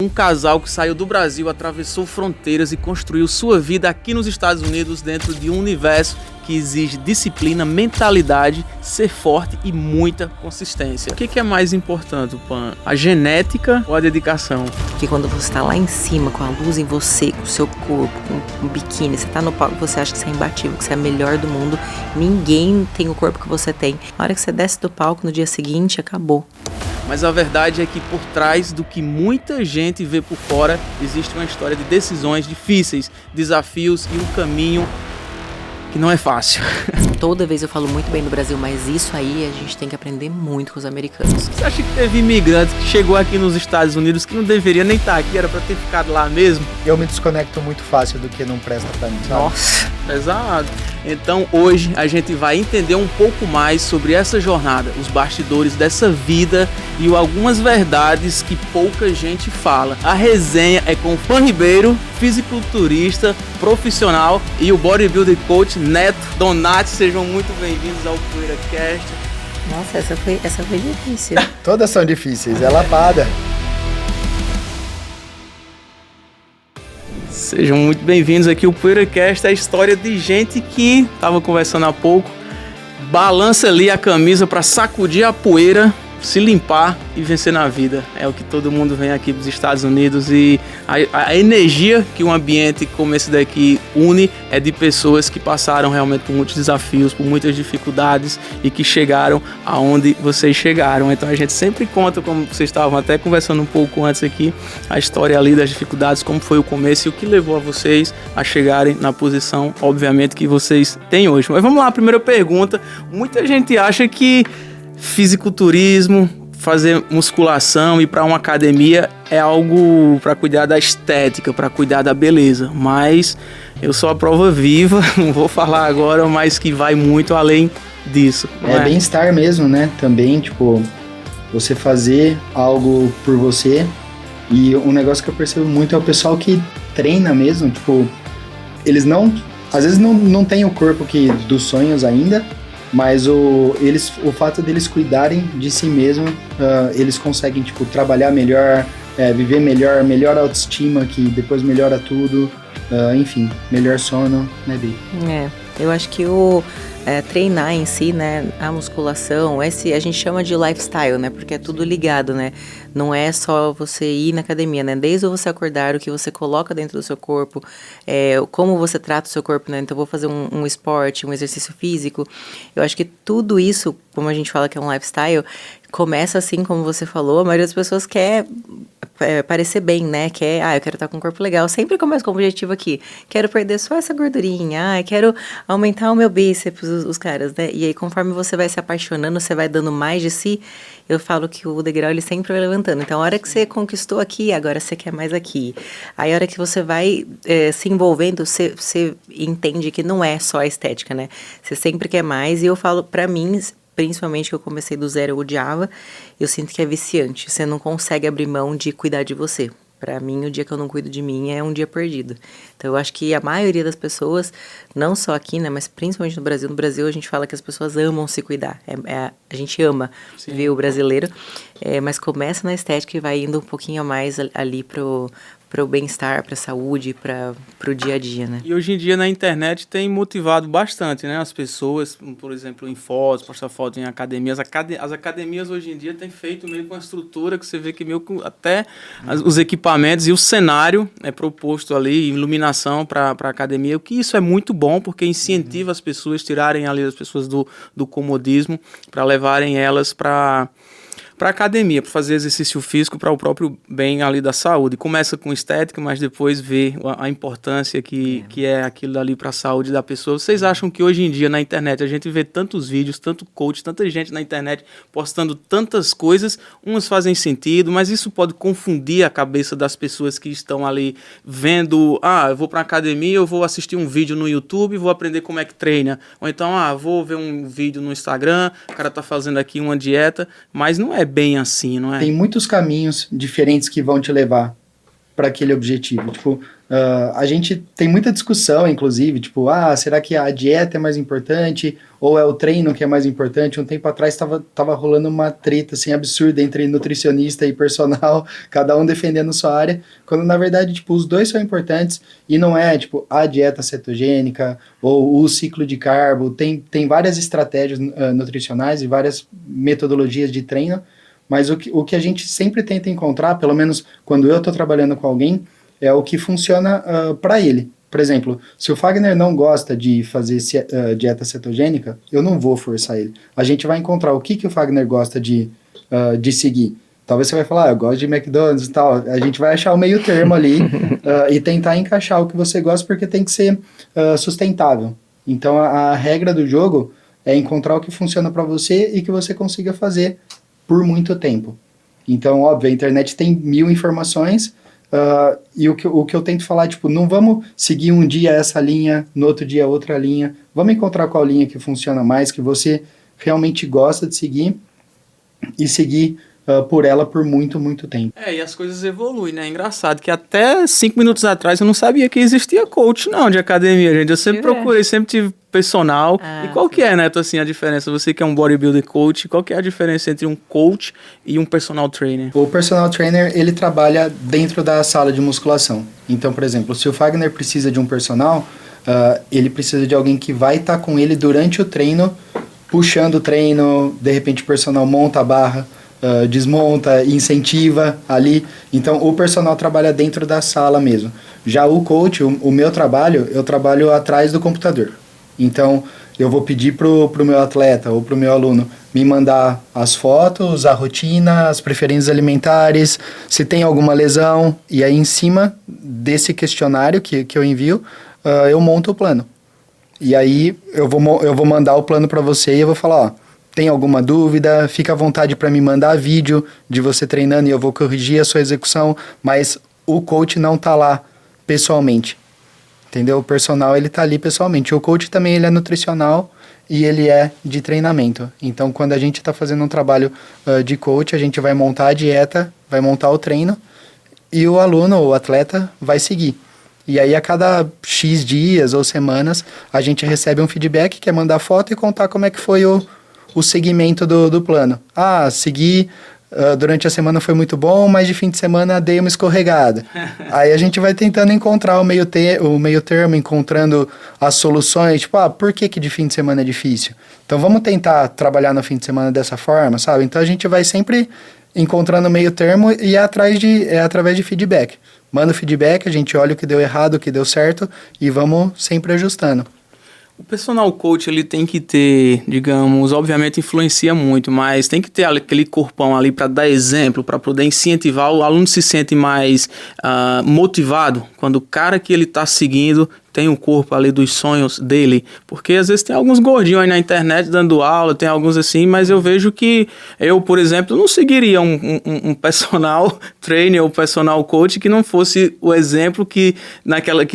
Um casal que saiu do Brasil, atravessou fronteiras e construiu sua vida aqui nos Estados Unidos dentro de um universo que exige disciplina, mentalidade, ser forte e muita consistência. O que é mais importante, Pan? A genética ou a dedicação? Porque quando você está lá em cima, com a luz em você, com o seu corpo, com o biquíni, você está no palco, você acha que você é imbatível, que você é a melhor do mundo, ninguém tem o corpo que você tem. Na hora que você desce do palco, no dia seguinte, acabou. Mas a verdade é que por trás do que muita gente vê por fora, existe uma história de decisões difíceis, desafios e um caminho que não é fácil. Toda vez eu falo muito bem do Brasil, mas isso aí a gente tem que aprender muito com os americanos. Você acha que teve imigrante que chegou aqui nos Estados Unidos que não deveria nem estar aqui, era pra ter ficado lá mesmo? Eu me desconecto muito fácil do que não presta pra mim, sabe? Nossa! Pesado. Então hoje a gente vai entender um pouco mais sobre essa jornada, os bastidores dessa vida e algumas verdades que pouca gente fala. A resenha é com o Pan Ribeiro, fisiculturista, profissional, e o bodybuilder coach Neto Donati. Sejam muito bem-vindos ao PoeiraCast. Nossa, essa foi difícil. Todas são difíceis, é lapada. Sejam muito bem-vindos aqui ao PoeiraCast, a história de gente que, estava conversando há pouco, balança ali a camisa para sacudir a poeira, se limpar e vencer na vida. É o que todo mundo vem aqui para os Estados Unidos, e a energia que um ambiente como esse daqui une é de pessoas que passaram realmente por muitos desafios, por muitas dificuldades e que chegaram aonde vocês chegaram. Então a gente sempre conta, como vocês estavam até conversando um pouco antes aqui, a história ali das dificuldades, como foi o começo e o que levou a vocês a chegarem na posição, obviamente, que vocês têm hoje. Mas vamos lá, a primeira pergunta. Muita gente acha que fisiculturismo, fazer musculação, ir para uma academia é algo para cuidar da estética, para cuidar da beleza, mas eu sou a prova viva, não vou falar agora, mas que vai muito além disso. É bem-estar mesmo, né? Também, tipo, você fazer algo por você. E um negócio que eu percebo muito é o pessoal que treina mesmo, tipo, eles não, às vezes não tem o corpo dos sonhos ainda, mas o fato deles cuidarem de si mesmo, eles conseguem, tipo, trabalhar melhor, viver melhor autoestima, que depois melhora tudo, enfim, melhor sono, né, Bi? Eu acho que treinar em si, né, a musculação, a gente chama de lifestyle, né, porque é tudo ligado, né, não é só você ir na academia, né, desde você acordar, o que você coloca dentro do seu corpo, como você trata o seu corpo, né, então vou fazer um esporte, um exercício físico, eu acho que tudo isso, como a gente fala que é um lifestyle, começa assim, como você falou, a maioria das pessoas quer parecer bem, né, eu quero estar com um corpo legal, sempre começa com o objetivo aqui, quero perder só essa gordurinha, quero aumentar o meu bíceps, os caras, né, e aí conforme você vai se apaixonando, você vai dando mais de si, eu falo que o degrau ele sempre vai levantando, então a hora que você conquistou aqui, agora você quer mais aqui, aí a hora que você vai se envolvendo, você entende que não é só a estética, né, você sempre quer mais, e eu falo pra mim, principalmente que eu comecei do zero, eu odiava, eu sinto que é viciante, você não consegue abrir mão de cuidar de você. Pra mim, o dia que eu não cuido de mim é um dia perdido. Então, eu acho que a maioria das pessoas, não só aqui, né, mas principalmente no Brasil a gente fala que as pessoas amam se cuidar. A gente ama ver o brasileiro, mas começa na estética e vai indo um pouquinho a mais ali pro bem-estar, pra saúde, pro dia a dia, né? E hoje em dia na internet tem motivado bastante, né? As pessoas, por exemplo, em fotos, postar foto em academias. As academias hoje em dia têm feito meio com uma estrutura que você vê que meio que até os equipamentos e o cenário é proposto ali, iluminação para academia, o que isso é muito bom, porque incentiva as pessoas, tirarem ali as pessoas do comodismo, para levarem elas para academia, para fazer exercício físico, para o próprio bem ali da saúde. Começa com estética, mas depois vê a importância que é aquilo ali para a saúde da pessoa. Vocês acham que hoje em dia na internet a gente vê tantos vídeos, tanto coach, tanta gente na internet postando tantas coisas, umas fazem sentido, mas isso pode confundir a cabeça das pessoas que estão ali vendo, eu vou para academia, eu vou assistir um vídeo no YouTube, vou aprender como é que treina, ou então, vou ver um vídeo no Instagram, o cara tá fazendo aqui uma dieta, mas não é bem assim, não é? Tem muitos caminhos diferentes que vão te levar para aquele objetivo. Tipo, a gente tem muita discussão, inclusive, tipo, será que a dieta é mais importante ou é o treino que é mais importante? Um tempo atrás tava rolando uma treta assim, absurda entre nutricionista e personal, cada um defendendo sua área, quando na verdade tipo, os dois são importantes e não é tipo a dieta cetogênica ou o ciclo de carbo, tem várias estratégias nutricionais e várias metodologias de treino, mas o que a gente sempre tenta encontrar, pelo menos quando eu estou trabalhando com alguém, é o que funciona para ele. Por exemplo, se o Fagner não gosta de fazer dieta cetogênica, eu não vou forçar ele. A gente vai encontrar o que o Fagner gosta de seguir. Talvez você vai falar, eu gosto de McDonald's e tal. A gente vai achar o meio termo ali e tentar encaixar o que você gosta, porque tem que ser sustentável. Então, a regra do jogo é encontrar o que funciona para você e que você consiga fazer por muito tempo. Então, óbvio, a internet tem 1000 informações, e o que eu tento falar, tipo, não vamos seguir um dia essa linha, no outro dia outra linha. Vamos encontrar qual linha que funciona mais, que você realmente gosta de seguir e seguir por ela por muito, muito tempo. E as coisas evoluem, né? É engraçado que até 5 minutos atrás eu não sabia que existia coach, não, de academia, gente. Eu sempre procurei, sempre tive personal. E qual que é, Neto, assim, a diferença? Você que é um bodybuilder coach, qual que é a diferença entre um coach e um personal trainer? O personal trainer, ele trabalha dentro da sala de musculação. Então, por exemplo, se o Fagner precisa de um personal, ele precisa de alguém que vai estar com ele durante o treino, puxando o treino, de repente o personal monta a barra, desmonta, incentiva ali. Então, o personal trabalha dentro da sala mesmo. Já o coach, o meu trabalho, eu trabalho atrás do computador. Então, eu vou pedir pro meu atleta ou pro meu aluno me mandar as fotos, a rotina, as preferências alimentares, se tem alguma lesão. E aí, em cima desse questionário que eu envio, eu monto o plano. E aí, eu vou mandar o plano para você e eu vou falar, ó, tem alguma dúvida? Fica à vontade para me mandar vídeo de você treinando e eu vou corrigir a sua execução, mas o coach não tá lá pessoalmente. Entendeu? O personal, ele tá ali pessoalmente. O coach também, ele é nutricional e ele é de treinamento. Então, quando a gente tá fazendo um trabalho de coach, a gente vai montar a dieta, vai montar o treino e o aluno ou o atleta vai seguir. E aí, a cada X dias ou semanas, a gente recebe um feedback, que é mandar foto e contar como é que foi o segmento do plano. Segui... durante a semana foi muito bom, mas de fim de semana dei uma escorregada. Aí a gente vai tentando encontrar o meio termo, encontrando as soluções, tipo, por que de fim de semana é difícil? Então vamos tentar trabalhar no fim de semana dessa forma, sabe? Então a gente vai sempre encontrando o meio termo e através de feedback. Manda o feedback, a gente olha o que deu errado, o que deu certo e vamos sempre ajustando. O personal coach, ele tem que ter, digamos, obviamente influencia muito, mas tem que ter aquele corpão ali para dar exemplo, para poder incentivar, o aluno se sente mais motivado quando o cara que ele está seguindo tem o corpo ali dos sonhos dele, porque às vezes tem alguns gordinhos aí na internet dando aula, tem alguns assim, mas eu vejo que eu, por exemplo, não seguiria um personal trainer ou personal coach que não fosse o exemplo que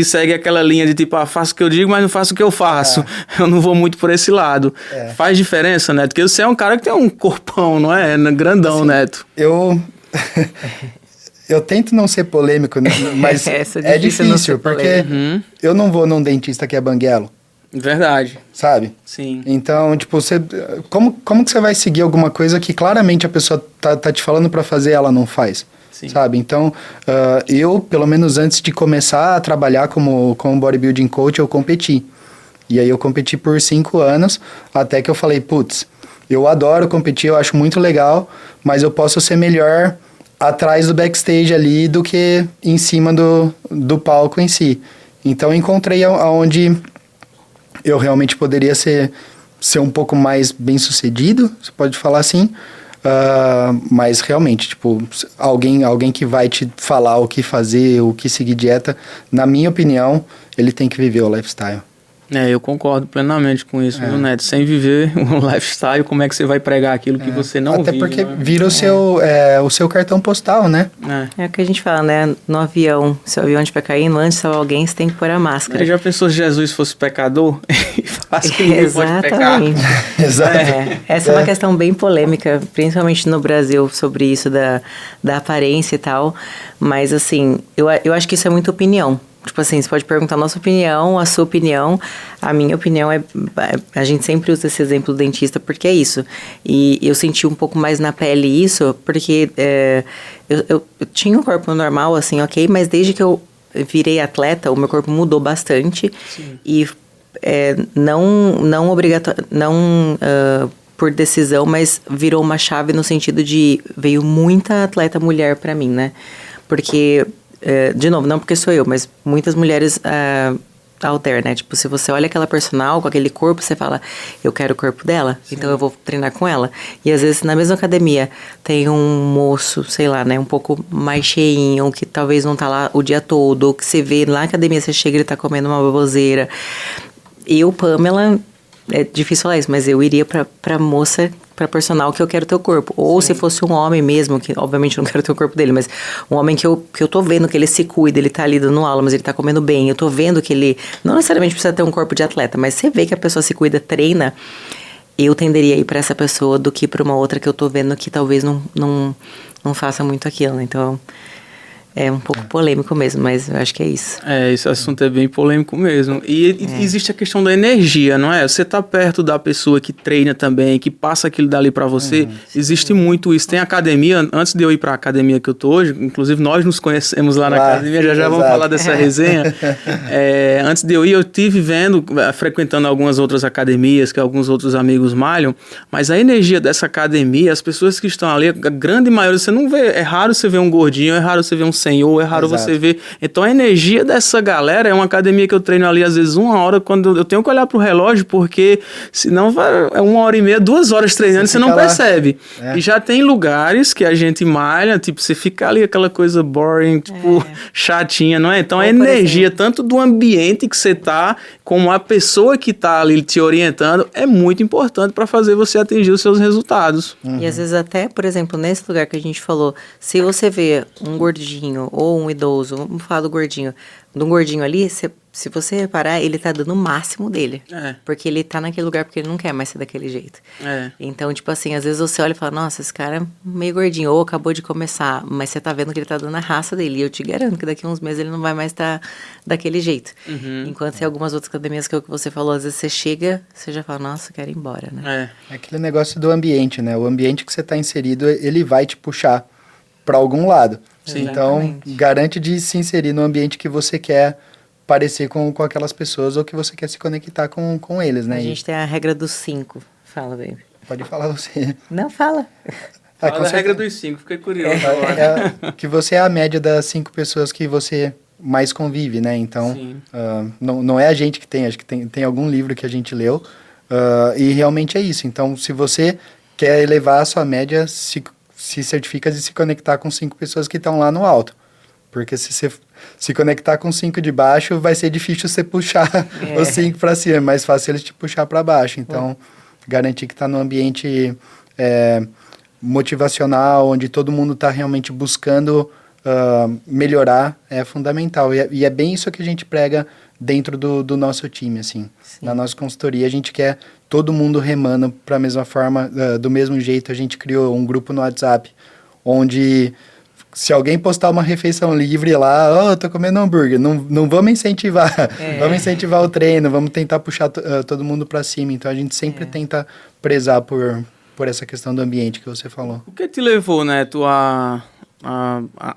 segue aquela linha de tipo, faço o que eu digo, mas não faço o que eu faço. Eu não vou muito por esse lado. Faz diferença, Neto? Porque você é um cara que tem um corpão, não é? Grandão, assim, Neto. Eu tento não ser polêmico, mas é difícil, porque eu não vou num dentista que é banguelo. Verdade. Sabe? Sim. Então, tipo, como que você vai seguir alguma coisa que claramente a pessoa tá te falando pra fazer e ela não faz? Sim. Sabe? Então, eu, pelo menos antes de começar a trabalhar como bodybuilding coach, eu competi. E aí eu competi por 5 anos, até que eu falei, putz, eu adoro competir, eu acho muito legal, mas eu posso ser melhor atrás do backstage ali do que em cima do palco em si. Então encontrei aonde eu realmente poderia ser um pouco mais bem sucedido, você pode falar assim, mas realmente, tipo, alguém que vai te falar o que fazer, o que seguir dieta, na minha opinião, ele tem que viver o lifestyle. Eu concordo plenamente com isso, viu, Neto? Sem viver um lifestyle, como é que você vai pregar aquilo que você não vive? Até porque vira o seu cartão postal, né? É o que a gente fala, né? No avião, se o avião estiver caindo, antes de salvar alguém, você tem que pôr a máscara. Já pensou se Jesus fosse pecador? faz que ninguém pode pecar. Exato. Essa é uma questão bem polêmica, principalmente no Brasil, sobre isso da aparência e tal. Mas, assim, eu acho que isso é muita opinião. Tipo assim, você pode perguntar a nossa opinião, a sua opinião. A minha opinião é... A gente sempre usa esse exemplo do dentista porque é isso. E eu senti um pouco mais na pele isso, porque eu tinha um corpo normal, assim, ok? Mas desde que eu virei atleta, o meu corpo mudou bastante. Sim. E não obrigatório... Não... por decisão, mas virou uma chave no sentido de... Veio muita atleta mulher pra mim, né? Porque... de novo, não porque sou eu, mas muitas mulheres out there, né? Tipo, se você olha aquela personal com aquele corpo, você fala, eu quero o corpo dela, sim, então eu vou treinar com ela. E às vezes na mesma academia tem um moço, sei lá, né? Um pouco mais cheinho, que talvez não tá lá o dia todo, ou que você vê na academia, você chega e ele tá comendo uma baboseira. Eu, Pamela, é difícil falar isso, mas eu iria pra moça, pra personal que eu quero ter o corpo. Ou sim, se fosse um homem mesmo, que obviamente eu não quero ter o corpo dele, mas um homem que eu tô vendo que ele se cuida, ele tá ali dando aula, mas ele tá comendo bem, eu tô vendo que ele não necessariamente precisa ter um corpo de atleta, mas você vê que a pessoa se cuida, treina, eu tenderia a ir pra essa pessoa do que pra uma outra que eu tô vendo que talvez não faça muito aquilo, né? Então... É um pouco polêmico mesmo, mas eu acho que é isso. Esse assunto é bem polêmico mesmo. E existe a questão da energia, não é? Você tá perto da pessoa que treina também, que passa aquilo dali pra você. Existe muito isso. Tem academia, antes de eu ir pra academia que eu tô hoje, inclusive nós nos conhecemos lá na academia, já vamos falar dessa resenha. Antes de eu ir, eu tive frequentando algumas outras academias, que alguns outros amigos malham, mas a energia dessa academia, as pessoas que estão ali, a grande maioria, você não vê, é raro você ver um gordinho, é raro você ver um senhor, é raro você ver. Então a energia dessa galera é uma academia que eu treino ali às vezes 1 hora, quando eu tenho que olhar pro relógio, porque senão é 1h30, 2 horas treinando, você não percebe. E já tem lugares que a gente malha, tipo, você fica ali aquela coisa boring, tipo, chatinha, não é? Então a energia, tanto do ambiente que você tá, como a pessoa que tá ali te orientando, é muito importante para fazer você atingir os seus resultados. E às vezes até, por exemplo, nesse lugar que a gente falou, se você vê um gordinho ou um idoso, vamos falar do gordinho, de um gordinho ali, se você reparar, ele tá dando o máximo dele. Porque ele tá naquele lugar porque ele não quer mais ser daquele jeito. Então, tipo assim, às vezes você olha e fala, nossa, esse cara é meio gordinho, ou acabou de começar, mas você tá vendo que ele tá dando a raça dele. E eu te garanto que daqui a uns meses ele não vai mais estar daquele jeito. Enquanto tem algumas outras academias que é o que você falou, às vezes você chega, você já fala, nossa, quero ir embora, né? É aquele negócio do ambiente, né? O ambiente que você tá inserido, ele vai te puxar para algum lado. Sim, então, garante de se inserir no ambiente que você quer parecer com aquelas pessoas ou que você quer se conectar com eles, né? A gente tem a regra dos 5. Fala, baby. Pode falar você. Não, fala. Fala da regra dos 5, fiquei curioso. Que você é a média das 5 pessoas que você mais convive, né? Então, não é a gente que tem, acho que tem algum livro que a gente leu, e realmente é isso. Então, se você quer elevar a sua média, se certifica de se conectar com 5 pessoas que estão lá no alto. Porque se você se conectar com 5 de baixo, vai ser difícil você puxar os 5 para cima. É mais fácil eles te puxar para baixo. Então, garantir que está num ambiente motivacional, onde todo mundo está realmente buscando melhorar, é fundamental. E é bem isso que a gente prega dentro do nosso time, assim. Sim. Na nossa consultoria, a gente quer todo mundo remando para a mesma forma, do mesmo jeito. A gente criou um grupo no WhatsApp, onde se alguém postar uma refeição livre lá, tô comendo hambúrguer, não vamos incentivar, vamos incentivar o treino, vamos tentar puxar todo mundo para cima. Então, a gente sempre tenta prezar por essa questão do ambiente que você falou. O que te levou, Neto, a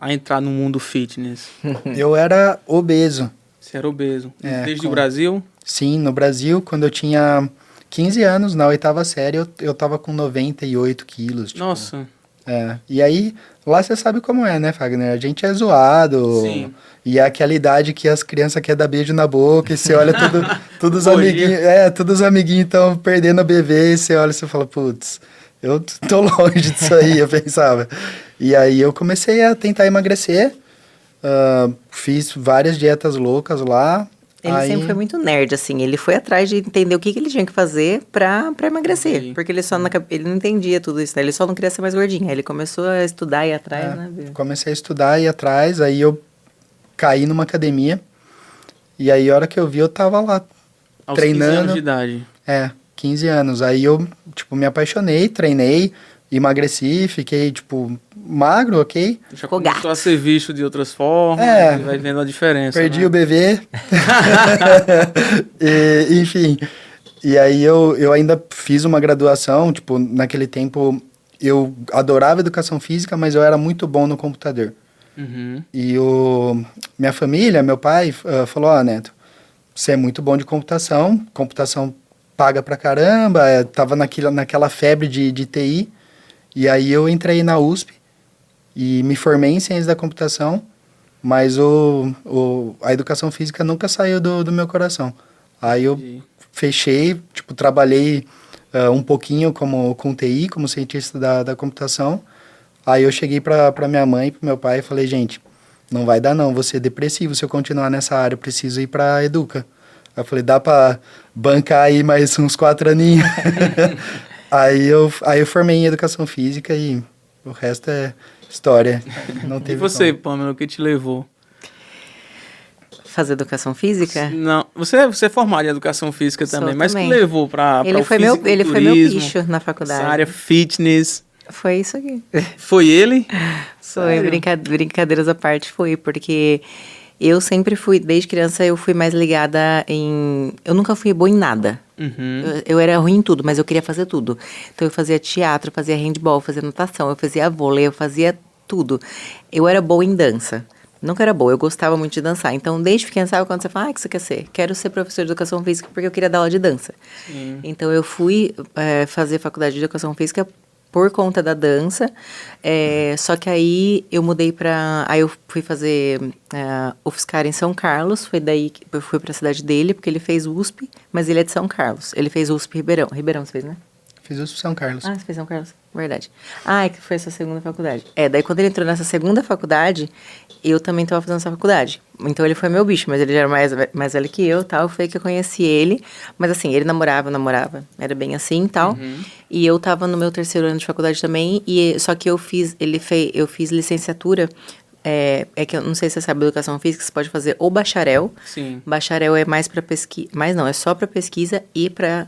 entrar no mundo fitness? Eu era obeso. Você era obeso. Desde o Brasil? Sim, no Brasil, quando eu tinha 15 anos, na 8ª série, eu tava com 98 quilos. Tipo, nossa. E aí, lá você sabe como é, né, Fagner? A gente é zoado. Sim. E é aquela idade que as crianças querem dar beijo na boca, e você olha todos os amiguinhos. Todos os amiguinhos estão perdendo a bebê, e você olha e você fala, putz, eu tô longe disso aí, eu pensava. E aí eu comecei a tentar emagrecer. Fiz várias dietas loucas lá. Ele sempre foi muito nerd, assim. Ele foi atrás de entender o que ele tinha que fazer pra emagrecer. Sim. Porque ele não entendia tudo isso, né? Ele só não queria ser mais gordinho. Aí ele começou a estudar e ir atrás, né? Comecei a estudar e ir atrás. Aí eu caí numa academia. E aí, a hora que eu vi, eu tava lá Aos 15 treinando. anos de idade. 15 anos. Aí eu, tipo, me apaixonei, treinei, emagreci, fiquei, tipo, magro, ok? Já Ficou começou gato. a ser visto de outras formas, É. e vai vendo a diferença, Perdi né? o bebê. Enfim. E aí eu ainda fiz uma graduação, tipo, naquele tempo eu adorava educação física, mas eu era muito bom no computador. Uhum. E minha família, meu pai, falou, ó, Neto, você é muito bom de computação paga pra caramba, tava naquela febre de TI, e aí eu entrei na USP e me formei em ciência da computação, mas a educação física nunca saiu do meu coração. Aí eu Entendi. fechei, tipo, trabalhei um pouquinho com TI, como cientista da computação. Aí eu cheguei pra minha mãe e pro meu pai e falei, gente, não vai dar não, vou ser depressivo se eu continuar nessa área, eu preciso ir pra Educa. Aí eu falei, dá pra bancar aí mais uns 4 aninhos? aí eu formei em Educação Física e o resto é história. Não E teve você, como. Pamela, o que te levou? Fazer educação física? Não, você é formada em educação física Sou também, mas também. que levou para Ele o foi meu fisiculturismo, bicho na essa faculdade. área fitness? Foi isso aqui. Foi ele? Foi, Sério? brincadeiras à parte, foi, porque eu sempre fui, desde criança, eu fui mais ligada em... Eu nunca fui boa em nada. Uhum. Eu era ruim em tudo, mas eu queria fazer tudo. Então, eu fazia teatro, fazia handball, fazia natação, eu fazia vôlei, eu fazia tudo. Eu era boa em dança. Nunca era boa, eu gostava muito de dançar. Então, desde pequena, sabe quando você fala, o que você quer ser? Quero ser professor de educação física porque eu queria dar aula de dança. Sim. Então, eu fui fazer faculdade de educação física por conta da dança. Só que aí eu mudei pra... Aí eu fui fazer UFSCar em São Carlos. Foi daí que eu fui pra cidade dele, porque ele fez USP, mas ele é de São Carlos. Ele fez USP Ribeirão. Ribeirão você fez, né? Fiz USP São Carlos. Ah, você fez São Carlos. Verdade. É que foi essa segunda faculdade. Daí quando ele entrou nessa segunda faculdade, eu também estava fazendo essa faculdade. Então ele foi meu bicho, mas ele já era mais velho que eu, tal. Foi que eu conheci ele. Mas assim, ele namorava. Era bem assim e tal. Uhum. E eu tava no meu 3º ano de faculdade também. Só que eu fiz licenciatura. Que eu não sei se você sabe, educação física, você pode fazer ou bacharel. Sim. Bacharel é mais para pesquisa, mas não, é só para pesquisa e para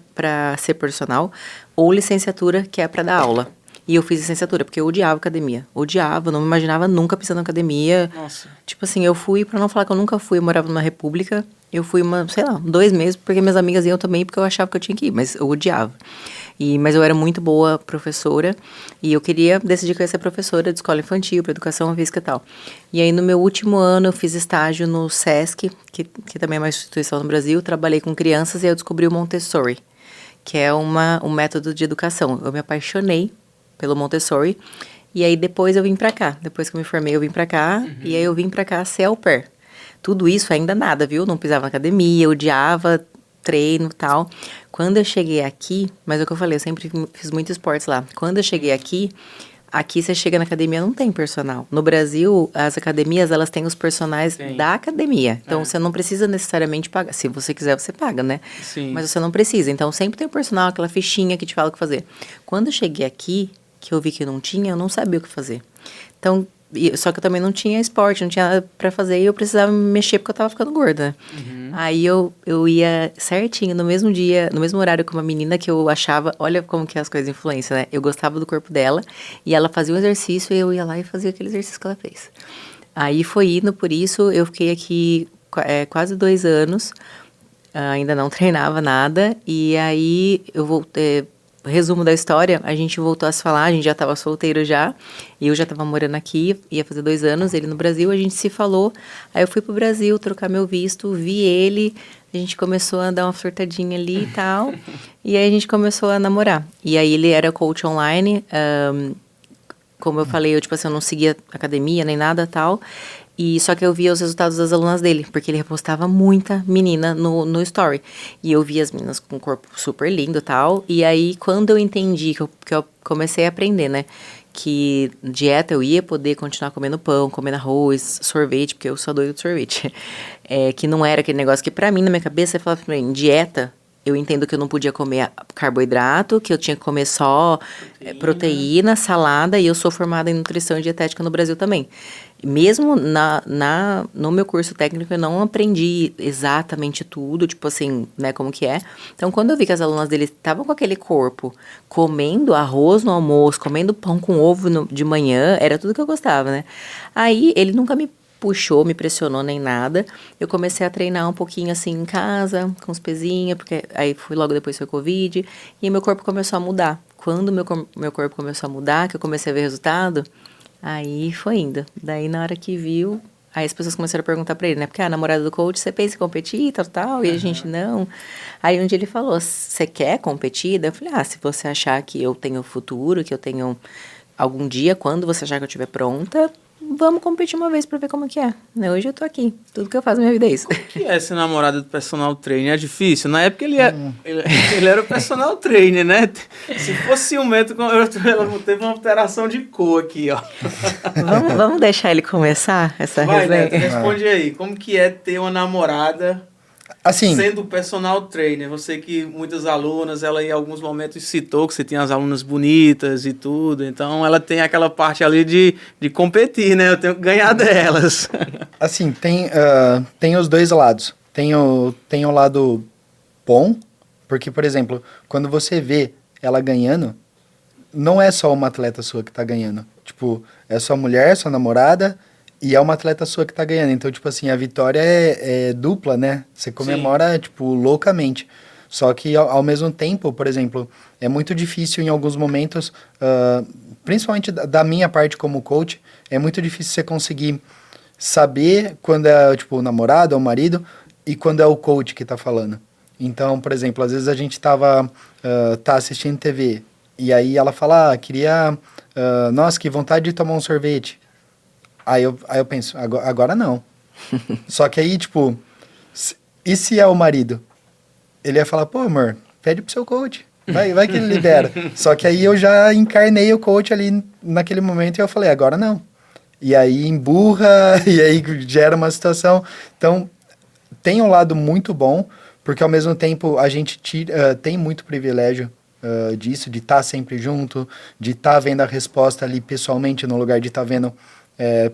ser personal, ou licenciatura, que é para dar aula. E eu fiz licenciatura, porque eu odiava academia. Odiava, não me imaginava nunca pisando na academia. Nossa. Tipo assim, eu fui, pra não falar que eu nunca fui, eu morava numa república, eu fui 2 meses, porque minhas amigas iam também, porque eu achava que eu tinha que ir, mas eu odiava. Mas eu era muito boa professora, e eu decidi que eu ia ser professora de escola infantil, para educação física e tal. E aí, no meu último ano, eu fiz estágio no SESC, que também é uma instituição no Brasil, trabalhei com crianças, e aí eu descobri o Montessori, que é um método de educação. Eu me apaixonei pelo Montessori, e aí depois eu vim pra cá. Depois que eu me formei, eu vim pra cá, e aí eu vim pra cá ser au pair. Tudo isso ainda nada, viu? Não pisava na academia, eu odiava treino e tal. Quando eu cheguei aqui, mas é o que eu falei, eu sempre fiz muito esportes lá. Quando eu cheguei aqui você chega na academia, não tem personal. No Brasil, as academias, elas têm os personagens da academia. Então, você não precisa necessariamente pagar. Se você quiser, você paga, né? Sim. Mas você não precisa. Então, sempre tem o personal, aquela fichinha que te fala o que fazer. Quando eu cheguei aqui, que eu vi que não tinha, eu não sabia o que fazer. Então, só que eu também não tinha esporte, não tinha nada pra fazer, e eu precisava me mexer porque eu tava ficando gorda, né? Uhum. Aí eu ia certinho, no mesmo dia, no mesmo horário com uma menina que eu achava, olha como que as coisas influenciam, né? Eu gostava do corpo dela, e ela fazia um exercício, e eu ia lá e fazia aquele exercício que ela fez. Aí foi indo, por isso, eu fiquei aqui quase 2 anos, ainda não treinava nada, e aí eu voltei... Resumo da história, a gente voltou a se falar, a gente já estava solteiro já, e eu já estava morando aqui, ia fazer 2 anos, ele no Brasil, a gente se falou, aí eu fui pro Brasil trocar meu visto, vi ele, a gente começou a dar uma flertadinha ali e tal, e aí a gente começou a namorar. E aí ele era coach online, como eu falei, eu não seguia academia nem nada tal, e só que eu via os resultados das alunas dele, porque ele repostava muita menina no story. E eu via as meninas com um corpo super lindo e tal. E aí, quando eu entendi, que eu comecei a aprender, né? Que dieta eu ia poder continuar comendo pão, comendo arroz, sorvete, porque eu sou doido de sorvete. Que não era aquele negócio que pra mim, na minha cabeça, você falava pra mim, dieta... Eu entendo que eu não podia comer carboidrato, que eu tinha que comer só proteína, salada, e eu sou formada em nutrição e dietética no Brasil também. Mesmo no meu curso técnico, eu não aprendi exatamente tudo, tipo assim, né, como que é. Então, quando eu vi que as alunas dele estavam com aquele corpo, comendo arroz no almoço, comendo pão com ovo de manhã, era tudo que eu gostava, né? Aí, ele nunca me puxou, me pressionou nem nada. Eu comecei a treinar um pouquinho assim em casa, com os pezinhos, porque aí logo depois foi Covid, e meu corpo começou a mudar. Quando meu corpo começou a mudar, que eu comecei a ver resultado, aí foi indo. Daí, na hora que viu, aí as pessoas começaram a perguntar pra ele, né? Porque a namorada do coach, você pensa em competir e tal, e a gente não. Aí um dia ele falou, você quer competir? Daí eu falei, se você achar que eu tenho futuro, que eu tenho algum dia, quando você achar que eu estiver pronta, vamos competir uma vez pra ver como que é. Hoje eu tô aqui. Tudo que eu faço na minha vida é isso. O que é ser namorada do personal trainer? É difícil? Na época ele era o personal trainer, né? Se fosse ciumento, ela teve uma alteração de cor aqui, ó. Vamos deixar ele começar essa resenha? Neto, responde aí. Como que é ter uma namorada assim, sendo personal trainer? Você que muitas alunas, ela em alguns momentos citou que você tinha as alunas bonitas e tudo, então ela tem aquela parte ali de competir, né? Eu tenho que ganhar delas. assim, tem os dois lados. Tem o lado bom, porque, por exemplo, quando você vê ela ganhando, não é só uma atleta sua que tá ganhando. Tipo, é sua mulher, sua namorada, e é uma atleta sua que tá ganhando. Então, tipo assim, a vitória é dupla, né? Você comemora, tipo, loucamente. Só que, ao mesmo tempo, por exemplo, é muito difícil em alguns momentos, principalmente da minha parte como coach, é muito difícil você conseguir saber quando é, tipo, o namorado ou o marido e quando é o coach que tá falando. Então, por exemplo, às vezes a gente tá assistindo TV e aí ela fala, queria... nossa, que vontade de tomar um sorvete. Aí eu penso, agora não. Só que aí, tipo, e se é o marido? Ele ia falar, pô, amor, pede pro seu coach. Vai que ele libera. Só que aí eu já encarnei o coach ali naquele momento e eu falei, agora não. E aí emburra, e aí gera uma situação. Então, tem um lado muito bom, porque ao mesmo tempo a gente tem muito privilégio disso, de estar sempre junto, de estar vendo a resposta ali pessoalmente, no lugar de estar vendo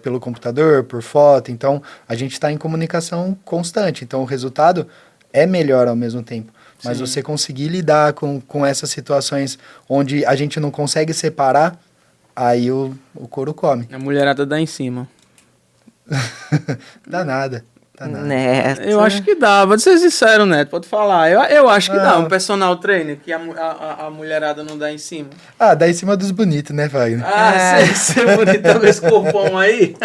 pelo computador, por foto. Então, a gente está em comunicação constante. Então, o resultado é melhor ao mesmo tempo. Mas você conseguir lidar com essas situações onde a gente não consegue separar, aí o couro come. A mulherada dá em cima. Dá nada. Neto. Eu acho que dá, vou ser sincero, Neto, pode falar. Eu acho que dá, um personal trainer que a mulherada não dá em cima. Dá em cima dos bonitos, né, Wagner? Ser bonitão com esse corpão aí.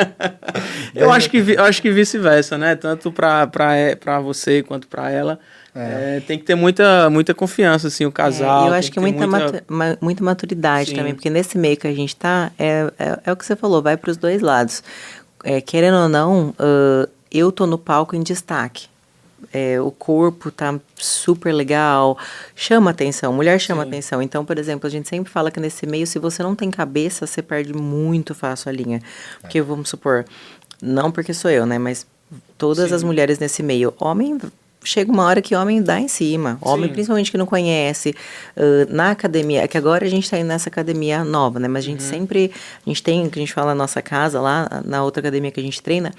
eu acho que vice-versa, né? Tanto pra você quanto pra ela. Tem que ter muita confiança, assim, o casal. Eu acho que muita maturidade também, porque nesse meio que a gente tá, é o que você falou, vai pros dois lados. Querendo ou não, eu tô no palco em destaque. O corpo tá super legal, chama atenção, mulher chama atenção. Então, por exemplo, a gente sempre fala que nesse meio, se você não tem cabeça, você perde muito fácil a linha. Porque, vamos supor, não porque sou eu, né, mas todas as mulheres nesse meio, homem... Chega uma hora que homem dá em cima. Homem, principalmente que não conhece. Na academia, que agora a gente está indo nessa academia nova, né? Mas a gente sempre... A gente tem, que a gente fala na nossa casa, lá na outra academia que a gente treina,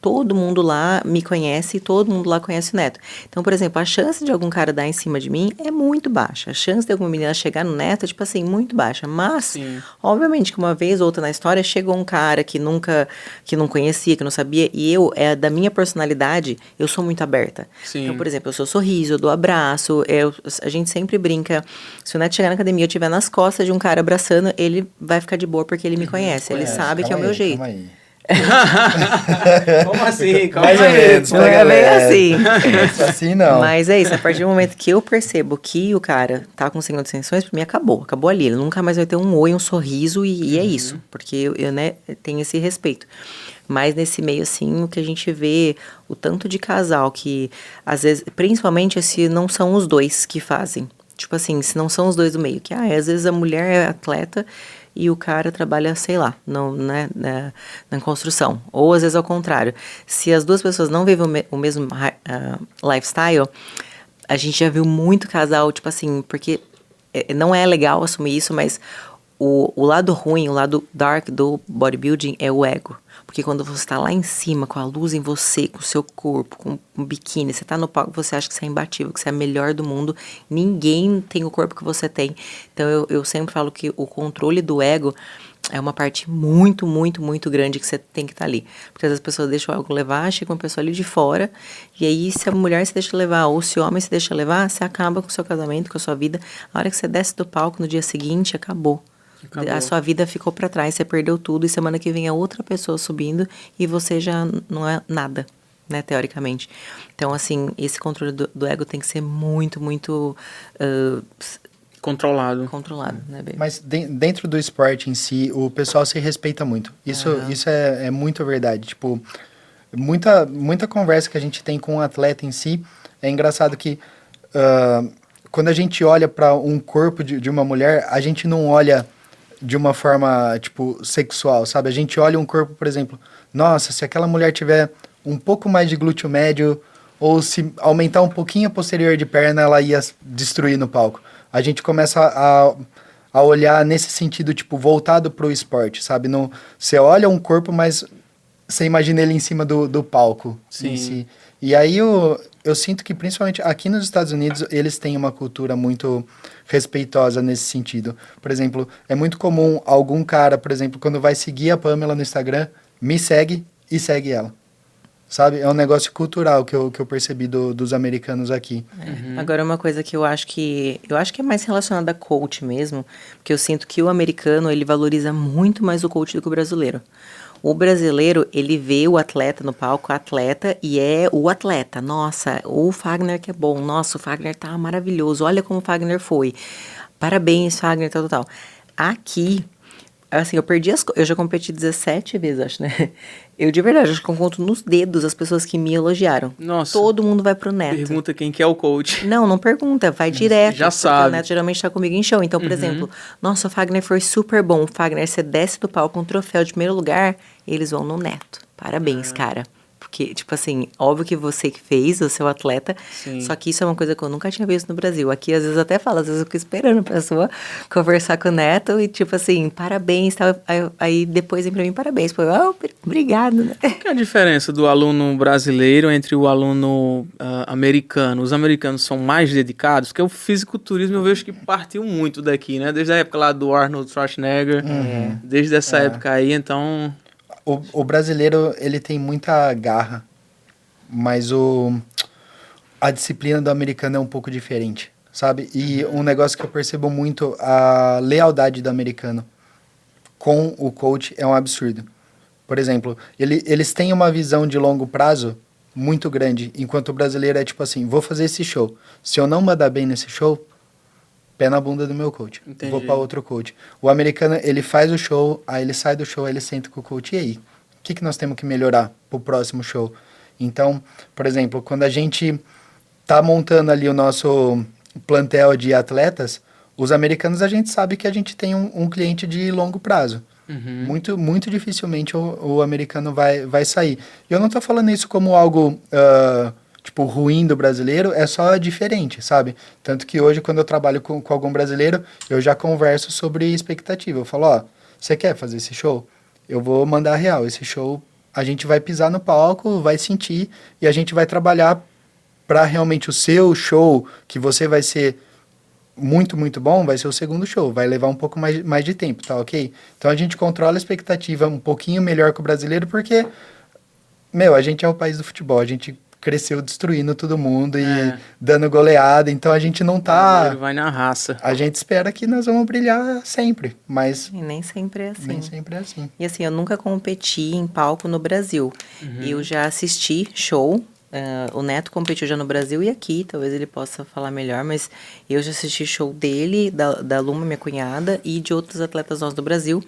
todo mundo lá me conhece e todo mundo lá conhece o Neto. Então, por exemplo, a chance de algum cara dar em cima de mim é muito baixa. A chance de alguma menina chegar no Neto é, tipo assim, muito baixa. Mas, obviamente, que uma vez ou outra na história, chegou um cara que não conhecia, que não sabia, e da minha personalidade, eu sou muito aberta. Então, por exemplo, eu sou sorriso, eu dou abraço, a gente sempre brinca, se o Neto chegar na academia e eu estiver nas costas de um cara abraçando, ele vai ficar de boa porque ele me conhece, ele sabe que é o meu jeito. Calma aí. Como assim? Calma Mais ou menos. Não é bem assim. Assim não. Mas é isso, a partir do momento que eu percebo que o cara tá com signo de tensões, pra mim acabou ali. Ele nunca mais vai ter um oi, um sorriso e é isso. Porque eu né, tenho esse respeito. Mas nesse meio, assim, o que a gente vê, o tanto de casal que, às vezes, principalmente se não são os dois que fazem. Tipo assim, se não são os dois do meio. Que, às vezes a mulher é atleta e o cara trabalha, sei lá, na construção. Ou às vezes ao contrário. Se as duas pessoas não vivem o mesmo lifestyle, a gente já viu muito casal, tipo assim, porque não é legal assumir isso, mas o lado ruim, o lado dark do bodybuilding é o ego. Porque quando você tá lá em cima, com a luz em você, com o seu corpo, com um biquíni, você tá no palco, você acha que você é imbatível, que você é a melhor do mundo. Ninguém tem o corpo que você tem. Então, eu sempre falo que o controle do ego é uma parte muito, muito, muito grande que você tem que estar ali. Porque às vezes as pessoas deixam algo levar, chega uma pessoa ali de fora, e aí se a mulher se deixa levar, ou se o homem se deixa levar, você acaba com o seu casamento, com a sua vida. A hora que você desce do palco no dia seguinte, acabou. A sua vida ficou para trás, você perdeu tudo, e semana que vem é outra pessoa subindo, e você já não é nada, né, teoricamente. Então, assim, esse controle do ego tem que ser muito, muito... Controlado. Controlado, né, baby? Mas dentro do esporte em si, o pessoal se respeita muito. Isso é muito verdade. Tipo, muita conversa que a gente tem com o atleta em si, é engraçado que quando a gente olha para um corpo de uma mulher, a gente não olha de uma forma, tipo, sexual, sabe? A gente olha um corpo, por exemplo, nossa, se aquela mulher tiver um pouco mais de glúteo médio, ou se aumentar um pouquinho a posterior de perna, ela ia destruir no palco. A gente começa a olhar nesse sentido, tipo, voltado pro esporte, sabe? Você olha um corpo, mas você imagina ele em cima do palco. Sim. Em si. E aí eu sinto que, principalmente aqui nos Estados Unidos, eles têm uma cultura muito respeitosa nesse sentido. Por exemplo, é muito comum algum cara, por exemplo, quando vai seguir a Pamela no Instagram, me segue e segue ela. Sabe? É um negócio cultural que eu percebi dos americanos aqui. Agora, uma coisa que eu acho que é mais relacionada a coach mesmo, porque eu sinto que o americano, ele valoriza muito mais o coach do que o brasileiro. O brasileiro, ele vê o atleta no palco, atleta, e é o atleta. Nossa, o Fagner que é bom. Nossa, o Fagner tá maravilhoso. Olha como o Fagner foi. Parabéns, Fagner, tal, tal, tal. Aqui, assim, eu já competi 17 vezes, acho, né? Eu, de verdade, acho que eu conto nos dedos as pessoas que me elogiaram. Nossa. Todo mundo vai pro Neto. Pergunta quem que é o coach. Não pergunta, vai direto. Já porque sabe. O Neto geralmente tá comigo em show. Então, por exemplo, nossa, o Fagner foi super bom. O Fagner, você desce do palco com um troféu de primeiro lugar, eles vão no Neto. Parabéns, cara. Porque, tipo assim, óbvio que você que fez, o seu atleta, Sim. só que isso é uma coisa que eu nunca tinha visto no Brasil. Aqui, às vezes, até falo, às vezes eu fico esperando a pessoa conversar com o Neto e, tipo assim, parabéns, tal. Aí depois vem pra mim, parabéns. Pô, obrigado, né? Qual que é a diferença do aluno brasileiro entre o aluno americano? Os americanos são mais dedicados? Porque o fisiculturismo eu vejo que partiu muito daqui, né? Desde a época lá do Arnold Schwarzenegger, desde essa época aí, então... O brasileiro, ele tem muita garra, mas a disciplina do americano é um pouco diferente, sabe? E um negócio que eu percebo muito, a lealdade do americano com o coach é um absurdo. Por exemplo, eles têm uma visão de longo prazo muito grande, enquanto o brasileiro é tipo assim, vou fazer esse show. Se eu não mandar bem nesse show, pé na bunda do meu coach. Entendi. Vou para outro coach. O americano, ele faz o show, aí ele sai do show, aí ele senta com o coach. E aí? O que nós temos que melhorar pro próximo show? Então, por exemplo, quando a gente tá montando ali o nosso plantel de atletas, os americanos a gente sabe que a gente tem um cliente de longo prazo. Muito, muito dificilmente o americano vai sair. E eu não tô falando isso como algo... tipo, ruim do brasileiro, é só diferente, sabe? Tanto que hoje, quando eu trabalho com algum brasileiro, eu já converso sobre expectativa. Eu falo, ó, você quer fazer esse show? Eu vou mandar real. Esse show, a gente vai pisar no palco, vai sentir, e a gente vai trabalhar para realmente o seu show, que você vai ser muito, muito bom, vai ser o segundo show. Vai levar um pouco mais de tempo, tá ok? Então, a gente controla a expectativa um pouquinho melhor que o brasileiro, porque, a gente é o país do futebol, a gente cresceu destruindo todo mundo e dando goleada, então a gente não tá... Vai na raça. A gente espera que nós vamos brilhar sempre, mas... E nem sempre é assim. Nem sempre é assim. E assim, eu nunca competi em palco no Brasil. Eu já assisti show. O Neto competiu já no Brasil e aqui, talvez ele possa falar melhor, mas eu já assisti show dele, da Luma, minha cunhada, e de outros atletas nossos do Brasil.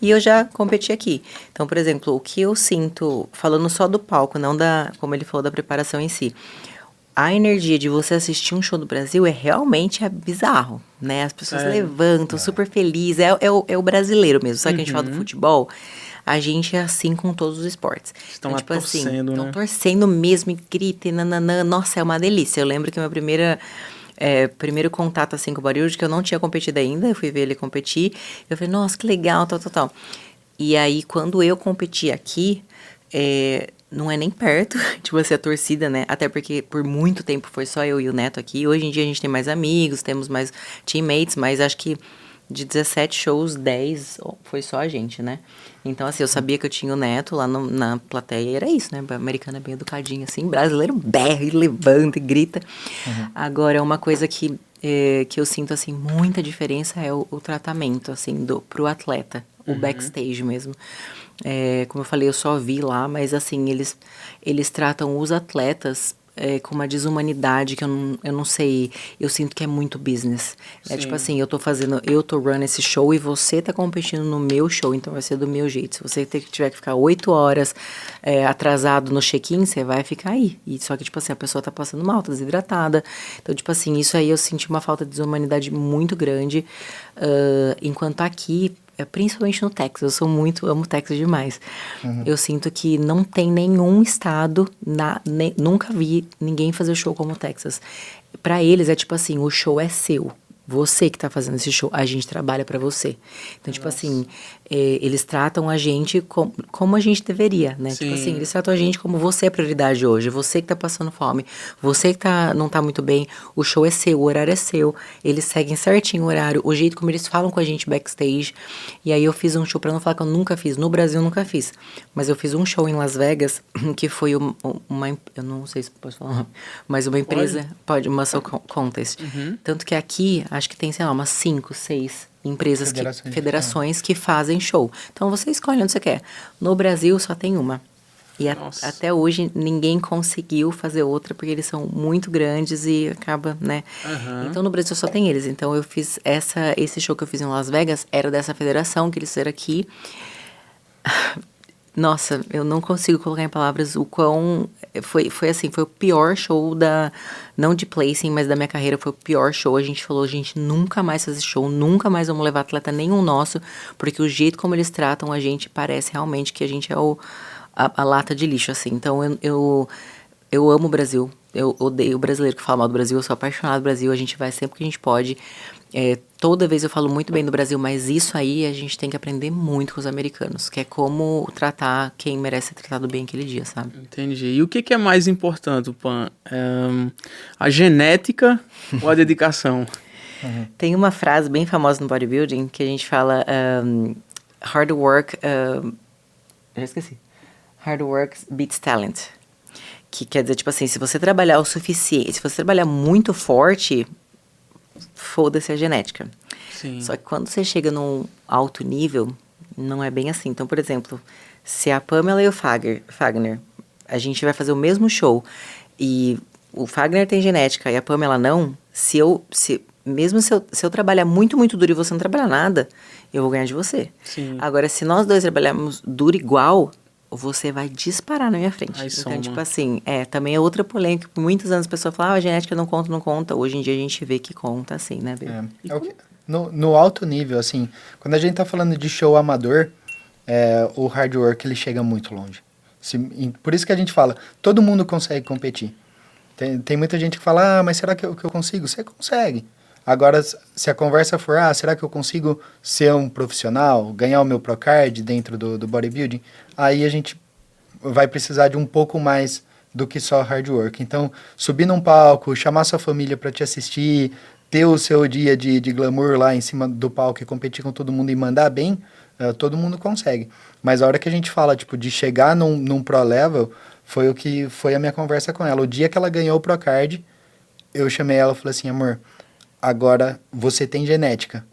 E eu já competi aqui. Então, por exemplo, o que eu sinto, falando só do palco, não como ele falou, da preparação em si. A energia de você assistir um show do Brasil realmente bizarro, né? As pessoas levantam, super felizes. É o brasileiro mesmo. Sabe que a gente fala do futebol? A gente é assim com todos os esportes. Estão então, lá tipo torcendo, assim, né? estão torcendo mesmo e gritam, nananã. Nossa, é uma delícia. Eu lembro que a minha primeiro contato assim com o Bodybuilding, que eu não tinha competido ainda, eu fui ver ele competir, eu falei, nossa, que legal, tal. E aí, quando eu competi aqui, não é nem perto de você a torcida, né? Até porque por muito tempo foi só eu e o Neto aqui. Hoje em dia a gente tem mais amigos, temos mais teammates, mas acho que de 17 shows, 10 foi só a gente, né? Então, assim, eu sabia que eu tinha o Neto lá na plateia e era isso, né? Americano é bem educadinho, assim. Brasileiro berra e levanta e grita. Agora, uma coisa que eu sinto, assim, muita diferença é o tratamento, assim, pro atleta. O backstage mesmo. Como eu falei, eu só vi lá, mas, assim, eles tratam os atletas com uma desumanidade que eu não sei, eu sinto que é muito business. É tipo assim, eu tô running esse show e você tá competindo no meu show, então vai ser do meu jeito. Se você tiver que ficar 8 horas atrasado no check-in, você vai ficar aí. E só que, tipo assim, a pessoa tá passando mal, tá desidratada. Então, tipo assim, isso aí eu senti uma falta de desumanidade muito grande. Enquanto aqui, principalmente no Texas, amo Texas demais. Eu sinto que não tem nenhum estado, nunca vi ninguém fazer show como o Texas. Pra eles é tipo assim, o show é seu. Você que tá fazendo esse show, a gente trabalha pra você. Então, tipo assim, eles tratam a gente como a gente deveria, né? Sim. Tipo assim, eles tratam a gente como você é prioridade hoje, você que tá passando fome, você que não tá muito bem, o show é seu, o horário é seu, eles seguem certinho o horário, o jeito como eles falam com a gente backstage. E aí eu fiz um show, pra não falar que eu nunca fiz, no Brasil eu nunca fiz, mas eu fiz um show em Las Vegas, que foi eu não sei se posso falar, mas uma empresa, pode Muscle Contest. Tanto que aqui, acho que tem, sei lá, umas 5, 6 empresas, federações que fazem show. Então, você escolhe onde você quer. No Brasil, só tem uma. E até hoje, ninguém conseguiu fazer outra, porque eles são muito grandes e acaba, né? Então, no Brasil, só tem eles. Então, eu fiz esse show que eu fiz em Las Vegas, era dessa federação, que eles fizeram aqui. Nossa, eu não consigo colocar em palavras o quão... Foi assim, foi o pior show não de placing, mas da minha carreira, foi o pior show. A gente falou, gente, nunca mais fazer show, nunca mais vamos levar atleta nenhum nosso, porque o jeito como eles tratam a gente parece realmente que a gente é a lata de lixo, assim. Então, eu amo o Brasil, eu odeio o brasileiro que fala mal do Brasil, eu sou apaixonada do Brasil, a gente vai sempre que a gente pode. Toda vez eu falo muito bem do Brasil, mas isso aí a gente tem que aprender muito com os americanos, que é como tratar quem merece ser tratado bem aquele dia, sabe? Entendi. E o que é mais importante, Pan? A genética ou a dedicação? Tem uma frase bem famosa no bodybuilding que a gente fala hard work... já esqueci. Hard work beats talent. Que quer dizer, tipo assim, se você trabalhar o suficiente, se você trabalhar muito forte... foda-se a genética. Sim. Só que quando você chega num alto nível, não é bem assim. Então, por exemplo, se a Pamela e o Fagner, a gente vai fazer o mesmo show e o Fagner tem genética e a Pamela não, mesmo se eu trabalhar muito, muito duro e você não trabalhar nada, eu vou ganhar de você. Sim. Agora, se nós dois trabalharmos duro igual, você vai disparar na minha frente. Aí então, soma. tipo assim, também é outra polêmica. Por muitos anos a pessoa fala, a genética não conta, não conta. Hoje em dia a gente vê que conta, assim, né, Bê? No alto nível, assim, quando a gente tá falando de show amador, o hard work, ele chega muito longe. Por isso que a gente fala, todo mundo consegue competir. Tem muita gente que fala, mas será que eu consigo? Você consegue. Agora, se a conversa for, será que eu consigo ser um profissional, ganhar o meu Procard dentro do bodybuilding? Aí a gente vai precisar de um pouco mais do que só hard work. Então, subir num palco, chamar sua família para te assistir, ter o seu dia de glamour lá em cima do palco e competir com todo mundo e mandar bem, todo mundo consegue. Mas a hora que a gente fala, tipo, de chegar num pro level, foi o que foi a minha conversa com ela. O dia que ela ganhou o Procard, eu chamei ela e falei assim, amor, agora você tem genética.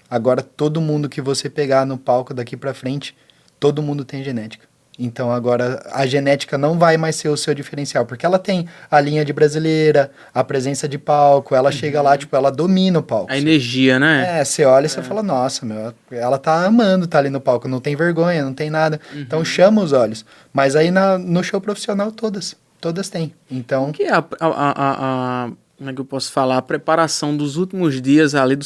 Agora todo mundo que você pegar no palco daqui pra frente, todo mundo tem genética. Então agora a genética não vai mais ser o seu diferencial, porque ela tem a linha de brasileira, a presença de palco, ela chega lá, tipo, ela domina o palco. A energia, né? Você olha e você fala, nossa, meu, ela tá amando tá ali no palco, não tem vergonha, não tem nada. Então chama os olhos. Mas aí no show profissional todas têm. Então... O que é como é que eu posso falar? A preparação dos últimos dias ali,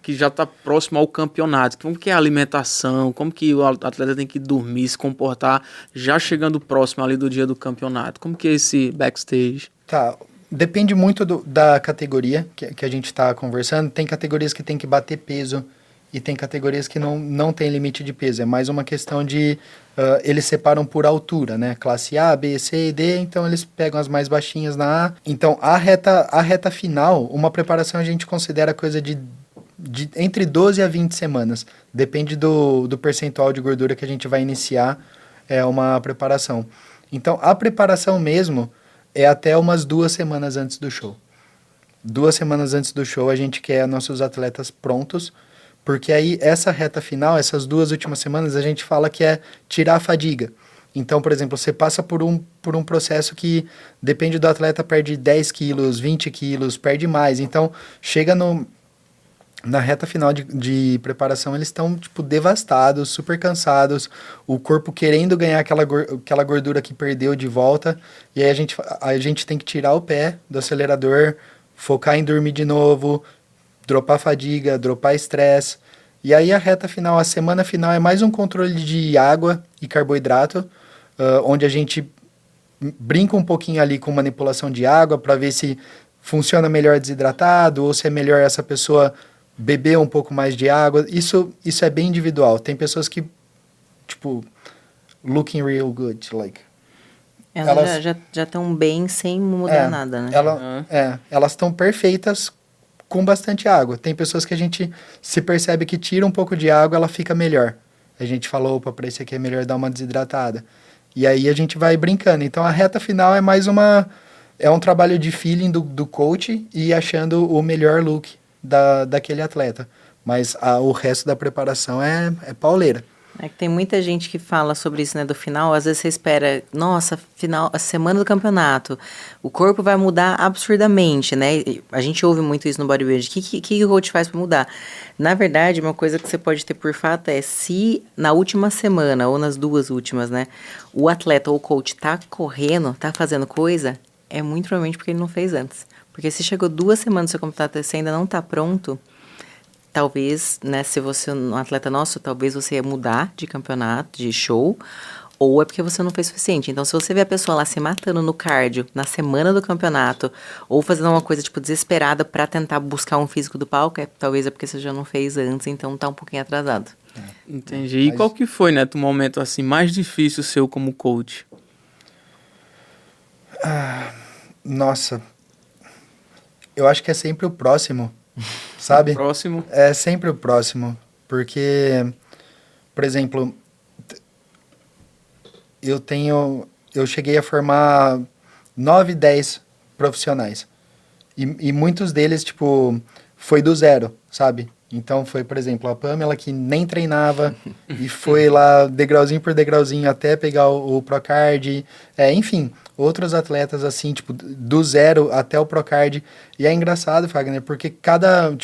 que já está próximo ao campeonato. Como que é a alimentação? Como que o atleta tem que dormir, se comportar, já chegando próximo ali do dia do campeonato? Como que é esse backstage? Tá, depende muito da categoria que a gente está conversando. Tem categorias que tem que bater peso e tem categorias que não tem limite de peso. É mais uma questão de... eles separam por altura, né? Classe A, B, C e D, então eles pegam as mais baixinhas na A. Então, a reta final, uma preparação a gente considera coisa de entre 12 a 20 semanas. Depende do percentual de gordura que a gente vai iniciar uma preparação. Então, a preparação mesmo é até umas 2 semanas antes do show. 2 semanas antes do show, a gente quer nossos atletas prontos, porque aí essa reta final, essas 2 últimas semanas, a gente fala que é tirar a fadiga. Então, por exemplo, você passa por um processo que depende do atleta, perde 10 quilos, 20 quilos, perde mais. Então, chega na reta final de preparação, eles estão, tipo, devastados, super cansados, o corpo querendo ganhar aquela gordura que perdeu de volta, e aí a gente tem que tirar o pé do acelerador, focar em dormir de novo, dropar fadiga, dropar estresse, e aí a reta final, a semana final é mais um controle de água e carboidrato, onde a gente brinca um pouquinho ali com manipulação de água para ver se funciona melhor desidratado ou se é melhor essa pessoa beber um pouco mais de água. Isso é bem individual. Tem pessoas que, tipo, looking real good, like... Elas já estão bem sem mudar nada, né? Elas estão perfeitas com bastante água. Tem pessoas que a gente se percebe que tira um pouco de água, ela fica melhor. A gente falou, opa, para esse aqui é melhor dar uma desidratada. E aí a gente vai brincando. Então a reta final é mais é um trabalho de feeling do coach e achando o melhor look daquele atleta. Mas o resto da preparação é pauleira. É que tem muita gente que fala sobre isso, né, do final. Às vezes você espera, nossa, a semana do campeonato, o corpo vai mudar absurdamente, né? A gente ouve muito isso no bodybuilding. O que o coach faz para mudar? Na verdade, uma coisa que você pode ter por fato é se na última semana ou nas 2 últimas, né, o atleta ou o coach tá correndo, tá fazendo coisa, é muito provavelmente porque ele não fez antes. Porque se chegou 2 semanas do seu campeonato e você ainda não tá pronto, talvez, né, se você é um atleta nosso, talvez você ia mudar de campeonato, de show, ou é porque você não fez o suficiente. Então, se você vê a pessoa lá se matando no cardio, na semana do campeonato, ou fazendo uma coisa, tipo, desesperada para tentar buscar um físico do palco, talvez é porque você já não fez antes, então tá um pouquinho atrasado. Entendi. E qual que foi, Neto, o momento, assim, mais difícil seu como coach? Nossa, eu acho que é sempre o próximo, sabe? Próximo. É sempre o próximo, porque, por exemplo, eu cheguei a formar 9, 10 profissionais, e muitos deles, tipo, foi do zero, sabe? Então foi, por exemplo, a Pamela que nem treinava e foi lá degrauzinho por degrauzinho até pegar o Procard, enfim, outros atletas assim, tipo, do zero até o Procard. E é engraçado, Fagner, porque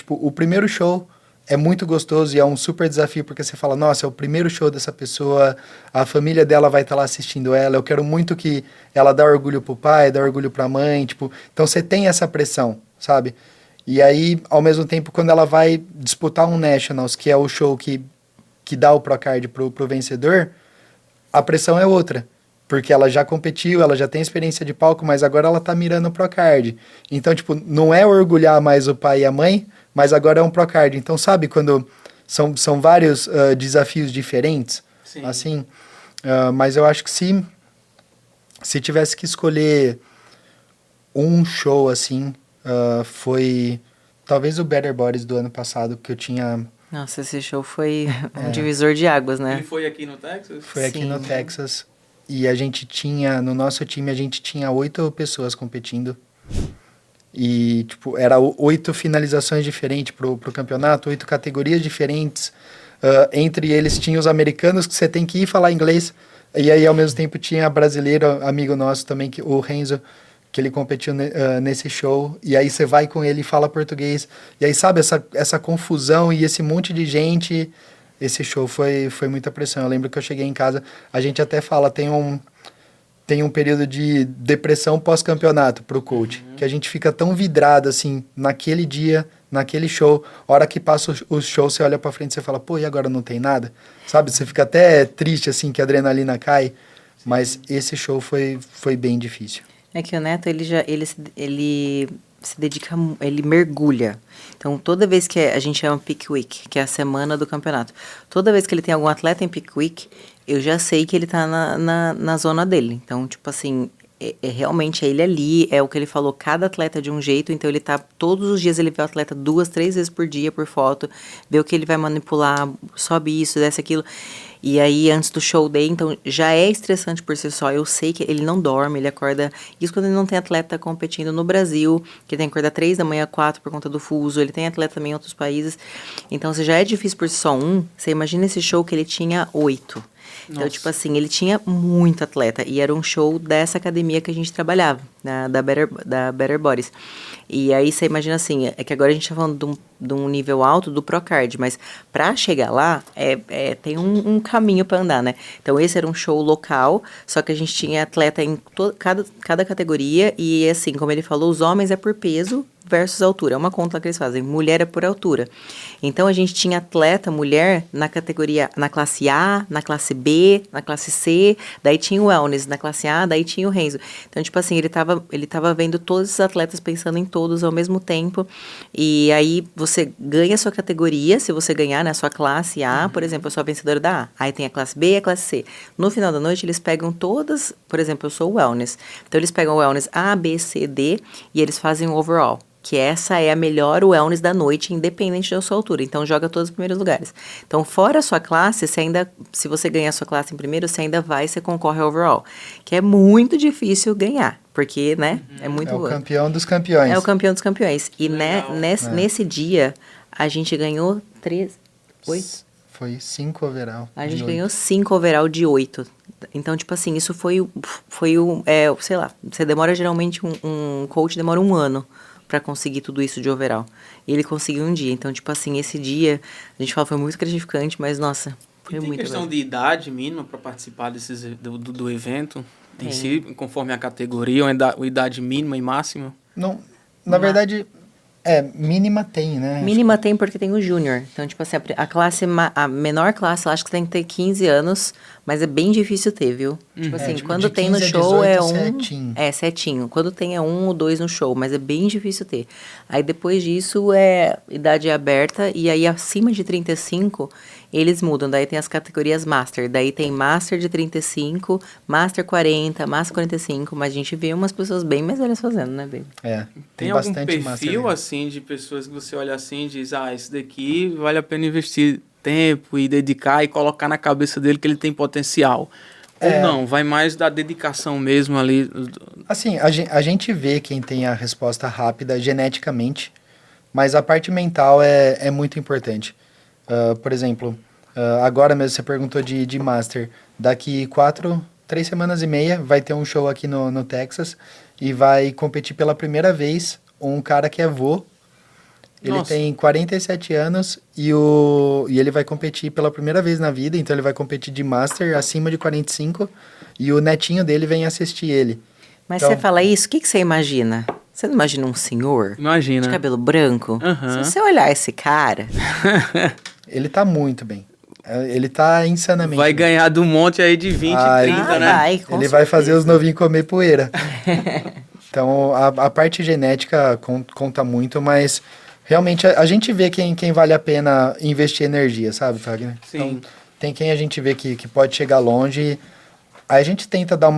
o primeiro show é muito gostoso e é um super desafio, porque você fala, nossa, é o primeiro show dessa pessoa, a família dela vai estar lá assistindo ela, eu quero muito que ela dê orgulho pro pai, dê orgulho pra mãe, tipo, então você tem essa pressão, sabe? E aí, ao mesmo tempo, quando ela vai disputar um Nationals, que é o show que dá o Procard pro vencedor, a pressão é outra. Porque ela já competiu, ela já tem experiência de palco, mas agora ela tá mirando o Procard. Então, tipo, não é orgulhar mais o pai e a mãe, mas agora é um Procard. Então, sabe quando são vários desafios diferentes? Sim. Assim, mas eu acho que se tivesse que escolher um show, assim... foi talvez o Better Bodies do ano passado, que eu tinha... Nossa, esse show foi um divisor de águas, né? Ele foi aqui no Texas? Foi aqui no Texas. E a gente no nosso time, a gente tinha 8 pessoas competindo. E, tipo, era 8 finalizações diferentes pro campeonato, 8 categorias diferentes. Entre eles tinha os americanos, que você tem que ir falar inglês. E aí, ao mesmo tempo, tinha brasileiro, amigo nosso também, o Renzo, que ele competiu nesse show, e aí você vai com ele e fala português, e aí sabe, essa confusão e esse monte de gente, esse show foi muita pressão. Eu lembro que eu cheguei em casa, a gente até fala, tem um período de depressão pós-campeonato pro coach, que a gente fica tão vidrado, assim, naquele dia, naquele show, a hora que passa o show, você olha pra frente e você fala, pô, e agora não tem nada? Sabe, você fica até triste, assim, que a adrenalina cai, mas esse show foi bem difícil. É que o Neto, ele se dedica, ele mergulha. Então, toda vez que a gente chama Peak Week, que é a semana do campeonato, toda vez que ele tem algum atleta em Peak Week, eu já sei que ele tá na zona dele. Então, tipo assim, realmente é ele ali, é o que ele falou, cada atleta é de um jeito, então ele tá, todos os dias ele vê o atleta 2, 3 vezes por dia por foto, vê o que ele vai manipular, sobe isso, desce aquilo. E aí, antes do show day, então, já é estressante por si só. Eu sei que ele não dorme, ele acorda... Isso quando ele não tem atleta competindo no Brasil, que tem que acordar 3 da manhã, 4 por conta do fuso. Ele tem atleta também em outros países. Então, se já é difícil por si só você imagina esse show que ele tinha 8. Então, Nossa. tipo assim, ele tinha muito atleta. E era um show dessa academia que a gente trabalhava, da Better Bodies. E aí, você imagina assim, é que agora a gente tá falando de um nível alto do Procard, mas pra chegar lá, tem um caminho pra andar, né? Então, esse era um show local, só que a gente tinha atleta em cada categoria. E assim, como ele falou, os homens é por peso versus altura. É uma conta que eles fazem. Mulher é por altura. Então, a gente tinha atleta mulher na categoria, na classe A, na classe B, na classe C. Daí tinha o wellness na classe A, daí tinha o Renzo. Então, tipo assim, ele tava vendo todos os atletas, pensando em todos ao mesmo tempo. E aí, você ganha a sua categoria, se você ganhar, né, a sua classe A, por exemplo, eu sou a vencedora da A. Aí tem a classe B e a classe C. No final da noite, eles pegam todas, por exemplo, eu sou o wellness. Então, eles pegam o wellness A, B, C, D e eles fazem o overall. Que essa é a melhor wellness da noite, independente da sua altura. Então, joga todos os primeiros lugares. Então, fora a sua classe, se você ganhar a sua classe em primeiro, você concorre ao overall. Que é muito difícil ganhar, porque, né, é muito... É o campeão dos campeões. É o campeão dos campeões. E nesse dia, a gente ganhou 8? Foi 5 overall. A gente ganhou 5 overall de 8. Então, tipo assim, isso foi o sei lá, você demora geralmente, um coach demora 1 ano para conseguir tudo isso de overall. E ele conseguiu um dia. Então, tipo assim, esse dia, a gente fala, foi muito gratificante, mas, nossa, foi muito... Tem questão de idade mínima para participar do evento em si, conforme a categoria, ou idade mínima e máxima? Não, na verdade, mínima tem, né? Mínima tem porque tem o júnior. Então, tipo assim, a menor classe, eu acho que tem que ter 15 anos, mas é bem difícil ter, viu? Tipo assim, tipo, quando de tem no 15 a show 18, setinho. Setinho. Quando tem 1 ou 2 no show, mas é bem difícil ter. Aí depois disso idade aberta, e aí acima de 35, eles mudam. Daí tem as categorias Master. Daí tem Master de 35, Master 40, Master 45, mas a gente vê umas pessoas bem mais velhas fazendo, né, baby? Tem algum bastante Master, perfil, né? assim, de pessoas que você olha assim e diz, esse daqui vale a pena investir tempo e dedicar e colocar na cabeça dele que ele tem potencial? Ou não, vai mais da dedicação mesmo ali? Assim, a gente vê quem tem a resposta rápida geneticamente, mas a parte mental é muito importante. Por exemplo, agora mesmo você perguntou de Master. Daqui 3 semanas e meia vai ter um show aqui no Texas e vai competir pela primeira vez um cara que é vô. Ele tem 47 anos e ele vai competir pela primeira vez na vida, então ele vai competir de Master acima de 45 e o netinho dele vem assistir ele. Mas Então, você fala isso, o que você imagina? Você não imagina um senhor Imagina. de cabelo branco? Uhum. Se você olhar esse cara... ele tá muito bem. Ele tá insanamente Vai bem. ganhar do monte aí de 20, 30, né? Vai, Ele vai fazer os novinhos comer poeira. Então, a parte genética conta muito, mas realmente a gente vê quem vale a pena investir energia, sabe, Fagner? Sim. Então, tem quem a gente vê que pode chegar longe. Aí a gente tenta dar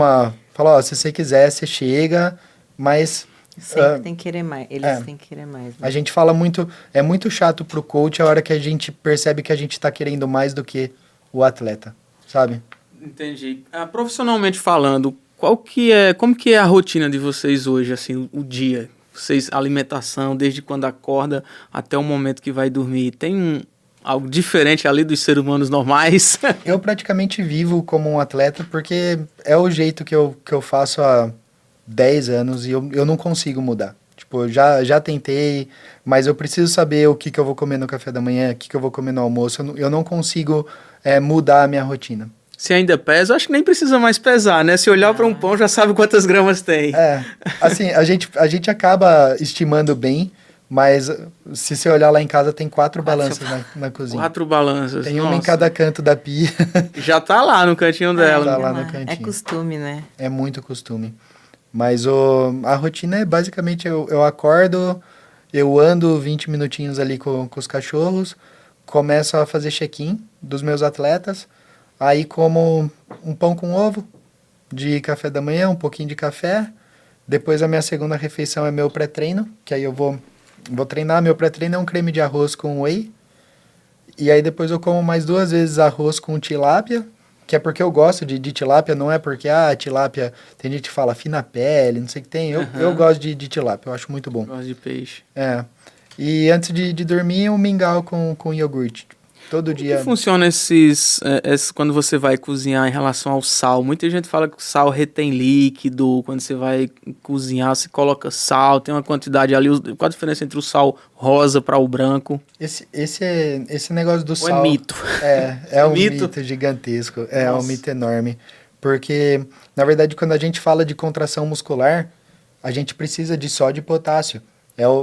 falar, se você quiser, você chega, mas... Sempre tem que querer mais. Eles têm que querer mais. Né? A gente fala muito... É muito chato pro coach a hora que a gente percebe que a gente tá querendo mais do que o atleta, sabe? Entendi. Profissionalmente falando, como que é a rotina de vocês hoje, assim, o dia? Vocês, alimentação, desde quando acorda até o momento que vai dormir, tem algo diferente ali dos seres humanos normais? Eu praticamente vivo como um atleta porque é o jeito que eu faço há 10 anos e eu não consigo mudar. Tipo, eu já tentei, mas eu preciso saber o que eu vou comer no café da manhã, o que eu vou comer no almoço. Eu não consigo mudar a minha rotina. Se ainda pesa, acho que nem precisa mais pesar, né? Se olhar para um pão, já sabe quantas gramas tem. Assim, a gente acaba estimando bem, mas se você olhar lá em casa, tem 4 balanças na cozinha. 4 balanças, Tem uma em cada canto da pia. Já tá lá no cantinho dela. Tá lá no cantinho. É costume, né? É muito costume. Mas a rotina é basicamente eu acordo, eu ando 20 minutinhos ali com os cachorros, começo a fazer check-in dos meus atletas, aí como um pão com ovo de café da manhã, um pouquinho de café. Depois a minha segunda refeição é meu pré-treino, que aí eu vou treinar. Meu pré-treino é um creme de arroz com whey. E aí depois eu como mais 2 vezes arroz com tilápia, que é porque eu gosto de tilápia, não é porque, tilápia, tem gente que fala fina pele, não sei o que tem. Eu gosto de tilápia, eu acho muito bom. Gosto de peixe. É. E antes de dormir, um mingau com iogurte. Todo dia. Como funciona quando você vai cozinhar em relação ao sal? Muita gente fala que o sal retém líquido, quando você vai cozinhar, você coloca sal, tem uma quantidade ali. Qual a diferença entre o sal rosa para o branco? Esse negócio do Ou sal... é mito? É um mito gigantesco, um mito enorme. Porque, na verdade, quando a gente fala de contração muscular, a gente precisa de sódio e potássio.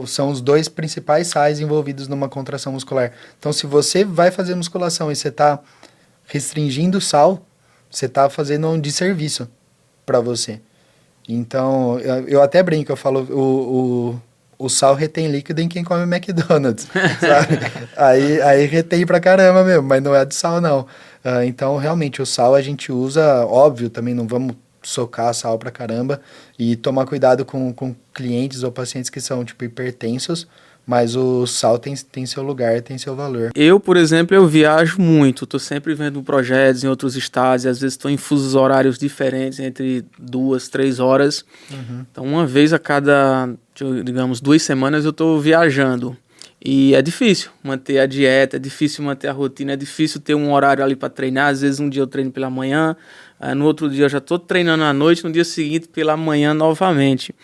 São os 2 principais sais envolvidos numa contração muscular. Então, se você vai fazer musculação e você está restringindo o sal, você está fazendo um desserviço para você. Então, eu até brinco, eu falo, o sal retém líquido em quem come McDonald's, sabe? aí retém pra caramba mesmo, mas não é de sal, não. Então, realmente, o sal a gente usa, óbvio, também não vamos socar sal pra caramba e tomar cuidado com clientes ou pacientes que são, tipo, hipertensos, mas o sal tem seu lugar, tem seu valor. Eu, por exemplo, eu viajo muito, tô sempre vendo projetos em outros estados, e às vezes estou em fusos horários diferentes, entre 2, 3 horas. Então, uma vez a cada, digamos, 2 semanas eu tô viajando. E é difícil manter a dieta, é difícil manter a rotina, é difícil ter um horário ali para treinar. Às vezes um dia eu treino pela manhã, no outro dia eu já estou treinando à noite, no dia seguinte pela manhã novamente.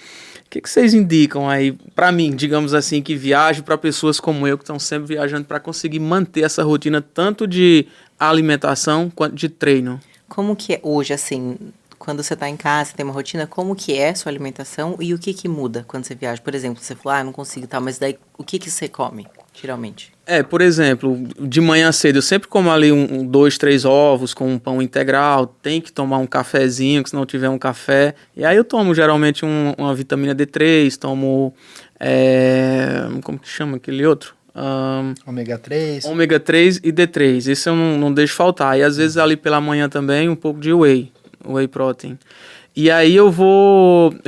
O que vocês indicam aí para mim, digamos assim, que viajo, para pessoas como eu que estão sempre viajando, para conseguir manter essa rotina tanto de alimentação quanto de treino? Como que é hoje, assim, quando você está em casa, tem uma rotina, como que é a sua alimentação e o que muda quando você viaja? Por exemplo, você falou, não consigo tal, mas daí o que você come, geralmente? Por exemplo, de manhã cedo eu sempre como ali 2, 3 ovos com um pão integral, tem que tomar um cafezinho, que se não tiver um café, e aí eu tomo geralmente uma vitamina D3, tomo, como que chama aquele outro? Ômega 3. Ômega 3 e D3, esse eu não deixo faltar, e às vezes ali pela manhã também um pouco de whey protein. E aí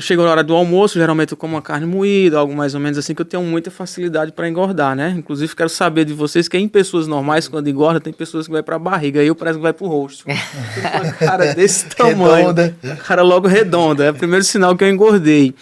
chego na hora do almoço, geralmente eu como uma carne moída, algo mais ou menos assim, que eu tenho muita facilidade para engordar, né? Inclusive quero saber de vocês que em pessoas normais, quando engorda, tem pessoas que vai para a barriga, eu parece que vai pro rosto. Uma cara desse tamanho, redonda. Cara logo redonda, é o primeiro sinal que eu engordei.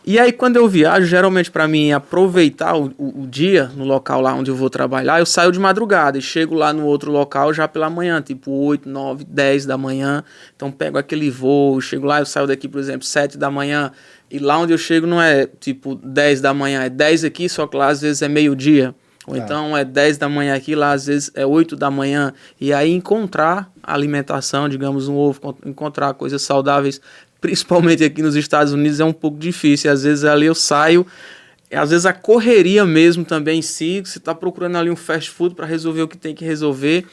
E aí, quando eu viajo, geralmente para mim aproveitar o dia no local lá onde eu vou trabalhar, eu saio de madrugada e chego lá no outro local já pela manhã, tipo 8, 9, 10 da manhã. Então pego aquele voo, chego lá, eu saio daqui, por exemplo, 7 da manhã, e lá onde eu chego não é tipo 10 da manhã, é 10 aqui, só que lá às vezes é meio-dia. Ou então é 10 da manhã aqui, lá às vezes é 8 da manhã. E aí encontrar alimentação, digamos, um ovo, encontrar coisas saudáveis, principalmente aqui nos Estados Unidos, é um pouco difícil. Às vezes ali eu saio, às vezes a correria mesmo também em si, você está procurando ali um fast food para resolver o que tem que resolver,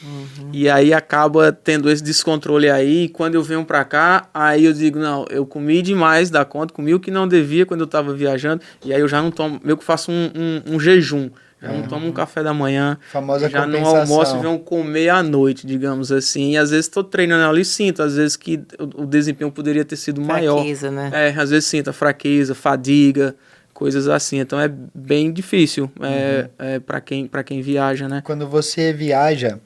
e aí acaba tendo esse descontrole aí. E quando eu venho para cá, aí eu digo, não, eu comi demais da conta, comi o que não devia quando eu estava viajando, e aí eu já não tomo, meio que faço um jejum. Já não tomo um café da manhã, famosa já não almoço e venho comer à noite, digamos assim. E às vezes estou treinando ali e sinto, às vezes que o desempenho poderia ter sido maior. Fraqueza, né? Às vezes sinto a fraqueza, fadiga, coisas assim. Então é bem difícil para quem viaja, né? Quando você viaja,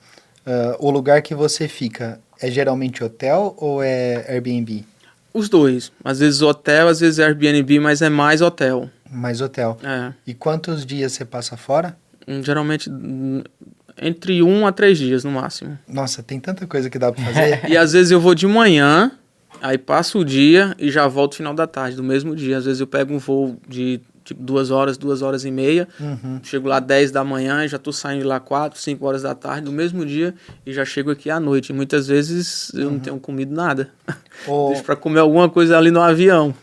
o lugar que você fica é geralmente hotel ou é Airbnb? Os dois. Às vezes hotel, às vezes Airbnb, mas é mais hotel. Mais hotel. É. E quantos dias você passa fora? Geralmente entre 1 a 3 dias no máximo. Nossa, tem tanta coisa que dá pra fazer. E às vezes eu vou de manhã, aí passo o dia e já volto no final da tarde, do mesmo dia. Às vezes eu pego um voo de tipo 2 horas, 2 horas e meia, chego lá 10 da manhã e já tô saindo lá 4, 5 horas da tarde, do mesmo dia, e já chego aqui à noite. E muitas vezes eu não tenho comido nada. Deixo pra comer alguma coisa ali no avião.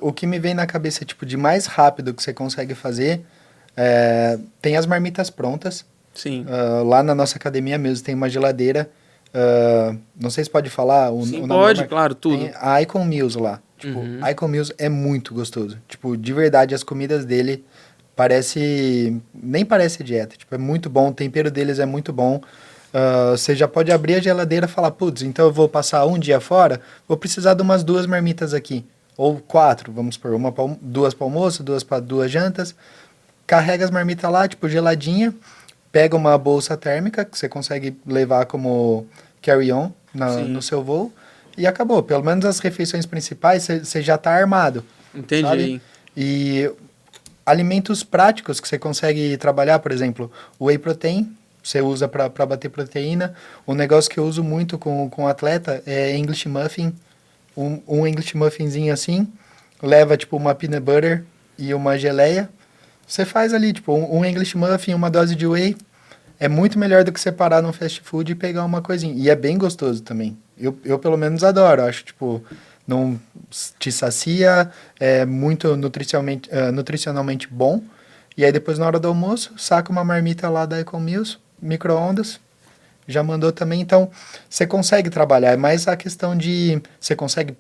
O que me vem na cabeça, tipo, de mais rápido que você consegue fazer, tem as marmitas prontas. Sim. Lá na nossa academia mesmo tem uma geladeira Não sei se pode falar o Sim, nome pode, da marca. claro, tudo. Tem a Icon Meals lá. Tipo, Icon Meals é muito gostoso. Tipo, de verdade, as comidas dele nem parece dieta. Tipo, é muito bom, o tempero deles é muito bom. Você já pode abrir a geladeira e falar, putz, então eu vou passar um dia fora, vou precisar de umas 2 marmitas aqui. Ou 4, vamos supor, 2 para almoço, 2 para 2 jantas. Carrega as marmitas lá, tipo, geladinha. Pega uma bolsa térmica, que você consegue levar como carry-on no seu voo. E acabou. Pelo menos as refeições principais, você já está armado. Entendi. Sabe? E alimentos práticos que você consegue trabalhar, por exemplo, whey protein, você usa para bater proteína. Um negócio que eu uso muito com atleta é English muffin. Um English muffinzinho assim, leva tipo uma peanut butter e uma geleia. Você faz ali, tipo, um English muffin, uma dose de whey. É muito melhor do que você parar num fast food e pegar uma coisinha. E é bem gostoso também. Eu pelo menos adoro. Acho, tipo, não te sacia, é muito nutricionalmente bom. E aí depois, na hora do almoço, saca uma marmita lá da Econ Meals, micro-ondas, já mandou também. Então, você consegue trabalhar. É mais a questão de... Você consegue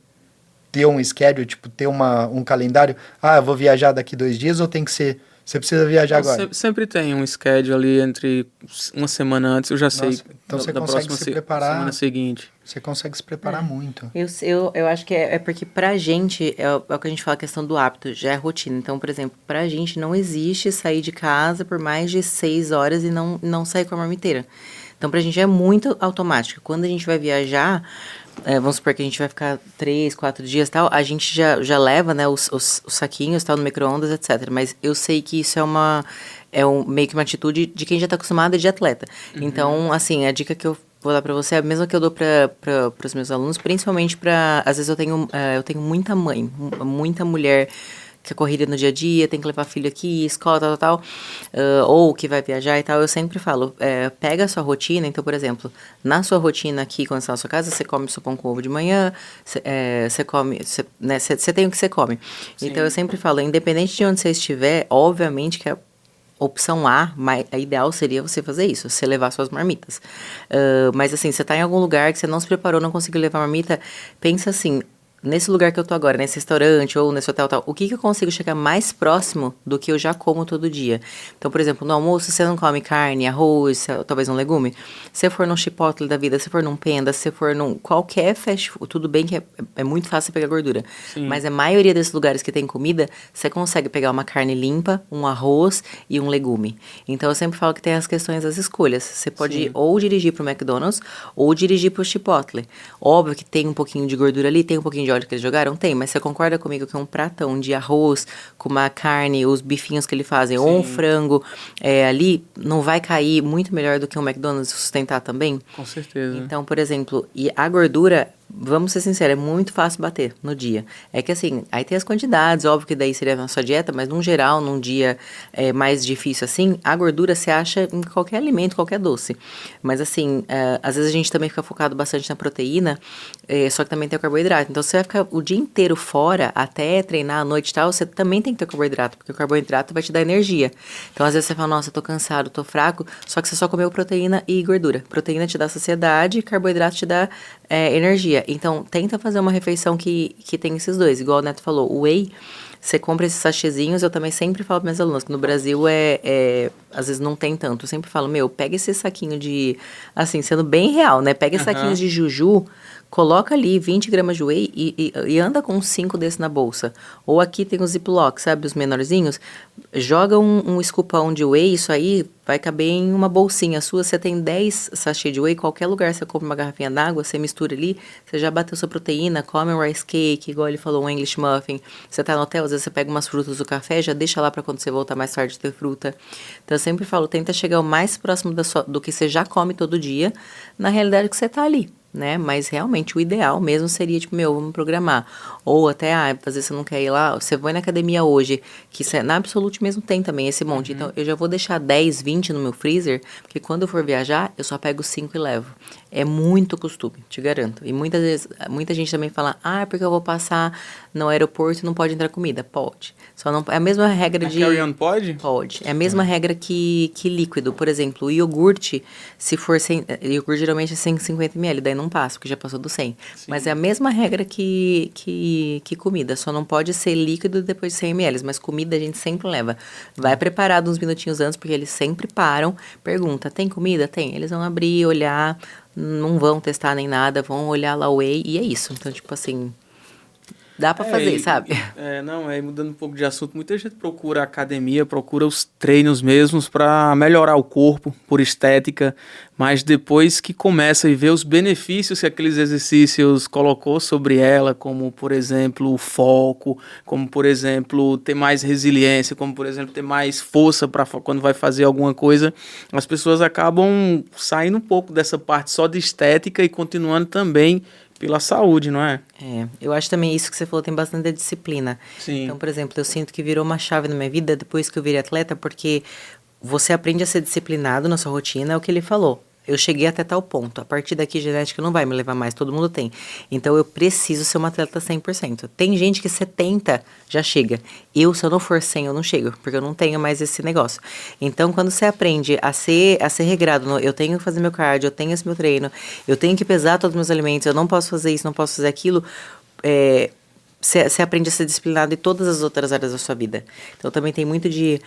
ter um schedule, tipo, ter um calendário. Eu vou viajar daqui 2 dias ou tem que ser... Você precisa viajar agora? Sempre tem um schedule ali entre uma semana antes, eu já sei. Então você da consegue próxima se preparar. semana seguinte. Você consegue se preparar muito. Eu acho que é porque pra gente, é o que a gente fala, a questão do hábito, já é rotina. Então, por exemplo, pra gente não existe sair de casa por mais de 6 horas e não sair com a marmiteira. Então, pra gente é muito automático. Quando a gente vai viajar, vamos supor que a gente vai ficar 3, 4 dias e tal, a gente já leva, né, os saquinhos, tal, no micro-ondas, etc. Mas eu sei que isso meio que uma atitude de quem já tá acostumado de atleta. Então, assim, a dica que eu vou dar pra você é a mesma que eu dou para os meus alunos, principalmente para, às vezes eu tenho muita mãe, muita mulher que é corrida no dia a dia, tem que levar filho aqui, escola, tal, ou que vai viajar e tal. Eu sempre falo, pega a sua rotina. Então, por exemplo, na sua rotina aqui, quando você está na sua casa, você come seu pão com ovo de manhã, você come, né, você tem o que você come. Sim. Então, eu sempre falo, independente de onde você estiver, obviamente que opção A, a ideal seria você fazer isso, você levar suas marmitas. Mas assim, você está em algum lugar que você não se preparou, não conseguiu levar marmita, pensa assim, nesse lugar que eu tô agora, nesse restaurante ou nesse hotel tal, o que eu consigo chegar mais próximo do que eu já como todo dia? Então, por exemplo, no almoço você não come carne, arroz, talvez um legume. Se for num Chipotle da vida, se for num Penda, se for num qualquer fast food, tudo bem que é muito fácil pegar gordura. Sim. Mas a maioria desses lugares que tem comida, você consegue pegar uma carne limpa, um arroz e um legume. Então, eu sempre falo que tem as questões das escolhas. Você pode ou dirigir pro McDonald's ou dirigir pro Chipotle. Óbvio que tem um pouquinho de gordura ali, tem um pouquinho de óleo que eles jogaram? Tem, mas você concorda comigo que um pratão de arroz com uma carne, os bifinhos que eles fazem, ou um frango ali, não vai cair muito melhor do que um McDonald's sustentar também? Com certeza. Então, por exemplo, e a gordura, vamos ser sinceros, é muito fácil bater no dia. É que assim, aí tem as quantidades, óbvio que daí seria na sua dieta, mas num geral, num dia mais difícil assim, a gordura você acha em qualquer alimento, qualquer doce. Mas assim, às vezes a gente também fica focado bastante na proteína, só que também tem o carboidrato. Então, você vai ficar o dia inteiro fora, até treinar à noite e tal, você também tem que ter carboidrato, porque o carboidrato vai te dar energia. Então, às vezes você fala, nossa, eu tô cansado, tô fraco, só que você só comeu proteína e gordura. Proteína te dá saciedade, carboidrato te dá energia. Então, tenta fazer uma refeição que tem esses dois. Igual o Neto falou, o whey, você compra esses sachêzinhos, eu também sempre falo para meus alunos, que no Brasil às vezes não tem tanto. Eu sempre falo, pega esse saquinho de, assim, sendo bem real, né? Pega esses saquinhos de juju, coloca ali 20 gramas de whey e anda com 5 desses na bolsa. Ou aqui tem os Ziploc, sabe, os menorzinhos. Joga um escupão de whey, isso aí vai caber em uma bolsinha sua. Você tem 10 sachês de whey, qualquer lugar você compra uma garrafinha d'água, você mistura ali, você já bateu sua proteína, come um rice cake, igual ele falou, um English muffin. Você tá no hotel, às vezes você pega umas frutas do café, já deixa lá pra quando você voltar mais tarde ter fruta. Então eu sempre falo, tenta chegar o mais próximo do que você já come todo dia, na realidade que você tá ali, né? Mas realmente o ideal mesmo seria, tipo, vamos programar. Ou até, às vezes você não quer ir lá, você vai na academia hoje, que na Absolute mesmo tem também esse monte. Então, eu já vou deixar 10, 20 no meu freezer, porque quando eu for viajar, eu só pego 5 e levo. É muito costume, te garanto. E muitas vezes, muita gente também fala, porque eu vou passar no aeroporto e não pode entrar comida. Pode. Só não, é a mesma regra A de... carry-on pode? Pode. É a mesma regra que líquido. Por exemplo, o iogurte, se for iogurte geralmente é 150 ml, daí não passa, porque já passou do 100. Sim. Mas é a mesma regra que comida. Só não pode ser líquido depois de 100 ml. Mas comida a gente sempre leva. Vai preparado uns minutinhos antes, porque eles sempre param. Pergunta, tem comida? Tem. Eles vão abrir, olhar, não vão testar nem nada, vão olhar lá o whey e é isso. Então, tipo assim, dá pra fazer, sabe? Mudando um pouco de assunto, muita gente procura a academia, procura os treinos mesmos para melhorar o corpo, por estética, mas depois que começa a ver os benefícios que aqueles exercícios colocou sobre ela, como, por exemplo, o foco, como, por exemplo, ter mais resiliência, como, por exemplo, ter mais força para quando vai fazer alguma coisa, as pessoas acabam saindo um pouco dessa parte só de estética e continuando também pela saúde, não é? Eu acho também isso que você falou, tem bastante disciplina. Sim. Então, por exemplo, eu sinto que virou uma chave na minha vida depois que eu virei atleta, porque você aprende a ser disciplinado na sua rotina, é o que ele falou. Eu cheguei até tal ponto. A partir daqui, genética não vai me levar mais, todo mundo tem. Então, eu preciso ser uma atleta 100%. Tem gente que 70% já chega. Se eu não for 100%, eu não chego, porque eu não tenho mais esse negócio. Então, quando você aprende a ser regrado, eu tenho que fazer meu cardio, eu tenho esse meu treino, eu tenho que pesar todos os meus alimentos, eu não posso fazer isso, não posso fazer aquilo, você aprende a ser disciplinado em todas as outras áreas da sua vida. Então, também tem muito de...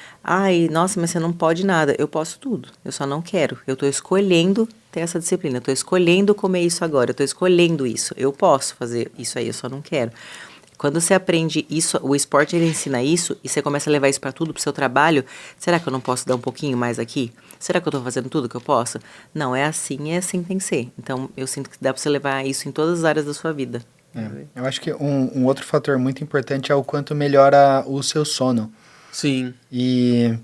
nossa, mas você não pode nada. Eu posso tudo. Eu só não quero. Eu tô escolhendo ter essa disciplina. Eu tô escolhendo comer isso agora. Eu tô escolhendo isso. Eu posso fazer isso aí, eu só não quero. Quando você aprende isso, o esporte ele ensina isso, e você começa a levar isso para tudo, pro seu trabalho, será que eu não posso dar um pouquinho mais aqui? Será que eu tô fazendo tudo que eu posso? Não, é assim tem que ser. Então, eu sinto que dá para você levar isso em todas as áreas da sua vida. Eu acho que um outro fator muito importante é o quanto melhora o seu sono. Sim. E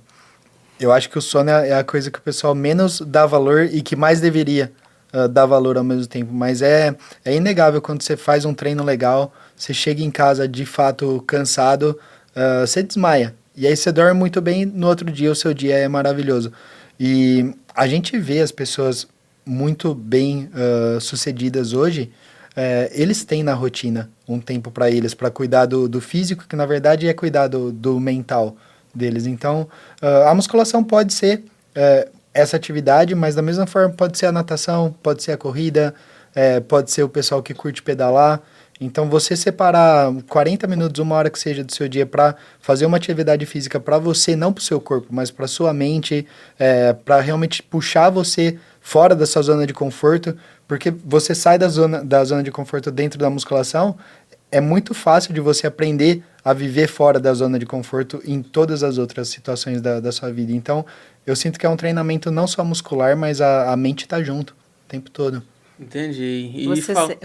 eu acho que o sono é a coisa que o pessoal menos dá valor e que mais deveria dar valor ao mesmo tempo. Mas é inegável quando você faz um treino legal, você chega em casa de fato cansado, você desmaia. E aí você dorme muito bem, no outro dia o seu dia é maravilhoso. E a gente vê as pessoas muito bem sucedidas hoje. Eles têm na rotina um tempo para eles, para cuidar do físico, que na verdade é cuidar do mental deles. Então, a musculação pode ser essa atividade, mas da mesma forma pode ser a natação, pode ser a corrida, pode ser o pessoal que curte pedalar. Então, você separar 40 minutos, uma hora que seja do seu dia para fazer uma atividade física para você, não para o seu corpo, mas para sua mente, para realmente puxar você fora da sua zona de conforto, porque você sai da zona de conforto dentro da musculação, é muito fácil de você aprender a viver fora da zona de conforto em todas as outras situações da sua vida. Então, eu sinto que é um treinamento não só muscular, mas a mente está junto o tempo todo. Entendi. E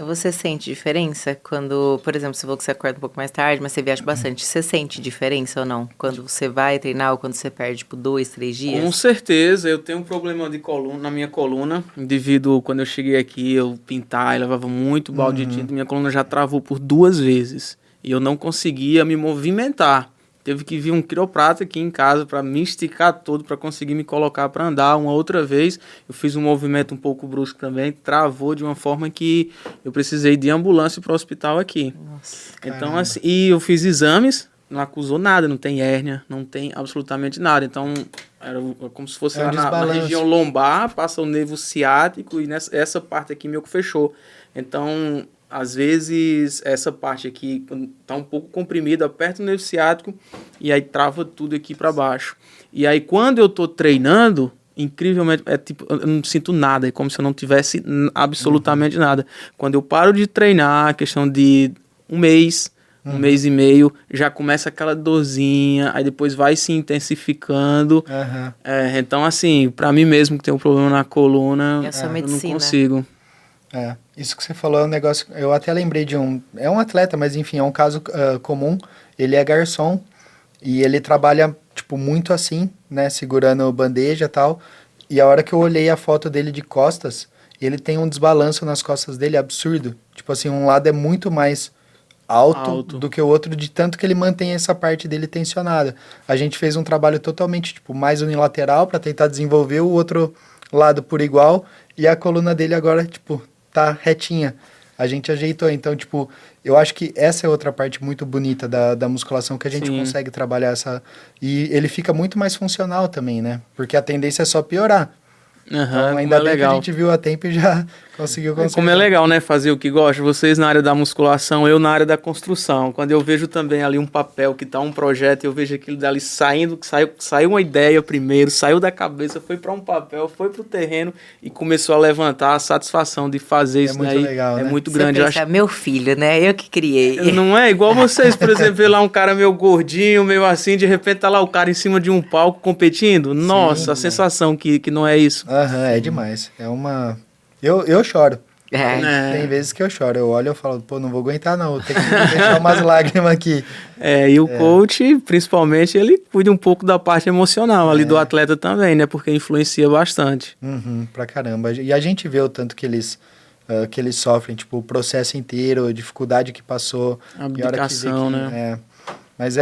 Você sente diferença quando, por exemplo, você falou que você acorda um pouco mais tarde, mas você viaja bastante. Você sente diferença ou não? Quando você vai treinar ou quando você perde, tipo, 2, 3 dias? Com certeza. Eu tenho um problema de coluna, na minha coluna, devido, quando eu cheguei aqui, eu pintava e levava muito balde de tinta. Minha coluna já travou por 2 vezes. E eu não conseguia me movimentar. Teve que vir um quiroprata aqui em casa para me esticar todo, para conseguir me colocar para andar. Uma outra vez, eu fiz um movimento um pouco brusco também, travou de uma forma que eu precisei de ambulância para o hospital aqui. Nossa, então, assim, e eu fiz exames, não acusou nada, não tem hérnia, não tem absolutamente nada. Então, era como se fosse lá na região lombar, passa o nervo ciático e essa parte aqui meio que fechou. Então, às vezes, essa parte aqui tá um pouco comprimida, aperta o nervo ciático e aí trava tudo aqui para baixo. E aí, quando eu tô treinando, incrivelmente, eu não sinto nada, é como se eu não tivesse absolutamente nada. Quando eu paro de treinar, questão de um mês e meio, já começa aquela dorzinha, aí depois vai se intensificando. Então, assim, para mim mesmo que tem um problema na coluna, eu não consigo. Isso que você falou é um negócio, eu até lembrei de é um atleta, mas enfim, é um caso comum. Ele é garçom e ele trabalha, tipo, muito assim, né, segurando bandeja e tal, e a hora que eu olhei a foto dele de costas, ele tem um desbalanço nas costas dele absurdo, tipo assim, um lado é muito mais alto do que o outro, de tanto que ele mantém essa parte dele tensionada. A gente fez um trabalho totalmente, tipo, mais unilateral para tentar desenvolver o outro lado por igual e a coluna dele agora, tipo, tá retinha. A gente ajeitou, então, tipo, eu acho que essa é outra parte muito bonita da musculação, que a gente consegue trabalhar essa... E ele fica muito mais funcional também, né? Porque a tendência é só piorar. Então, ainda bem que a gente viu a tempo e já conseguiu consertar. Como é legal, né, fazer o que gosta. Vocês na área da musculação, eu na área da construção. Quando eu vejo também ali um papel que tá um projeto, eu vejo aquilo dali saiu uma ideia primeiro, saiu da cabeça, foi para um papel, foi pro terreno e começou a levantar a satisfação de fazer isso daí. Legal, é né? muito Você grande. pensa, meu filho, né? Eu que criei. Não é igual vocês, por exemplo, ver lá um cara meio gordinho, meio assim, de repente tá lá o cara em cima de um palco competindo. Nossa, a sensação que não é isso. É demais. É uma... Eu choro. É. Tem vezes que eu choro. Eu olho e falo, pô, não vou aguentar não. Tem que deixar umas lágrimas aqui. E o coach, principalmente, ele cuida um pouco da parte emocional ali do atleta também, né? Porque influencia bastante. Pra caramba. E a gente vê o tanto que eles sofrem, tipo, o processo inteiro, a dificuldade que passou. A abdicação, né? Mas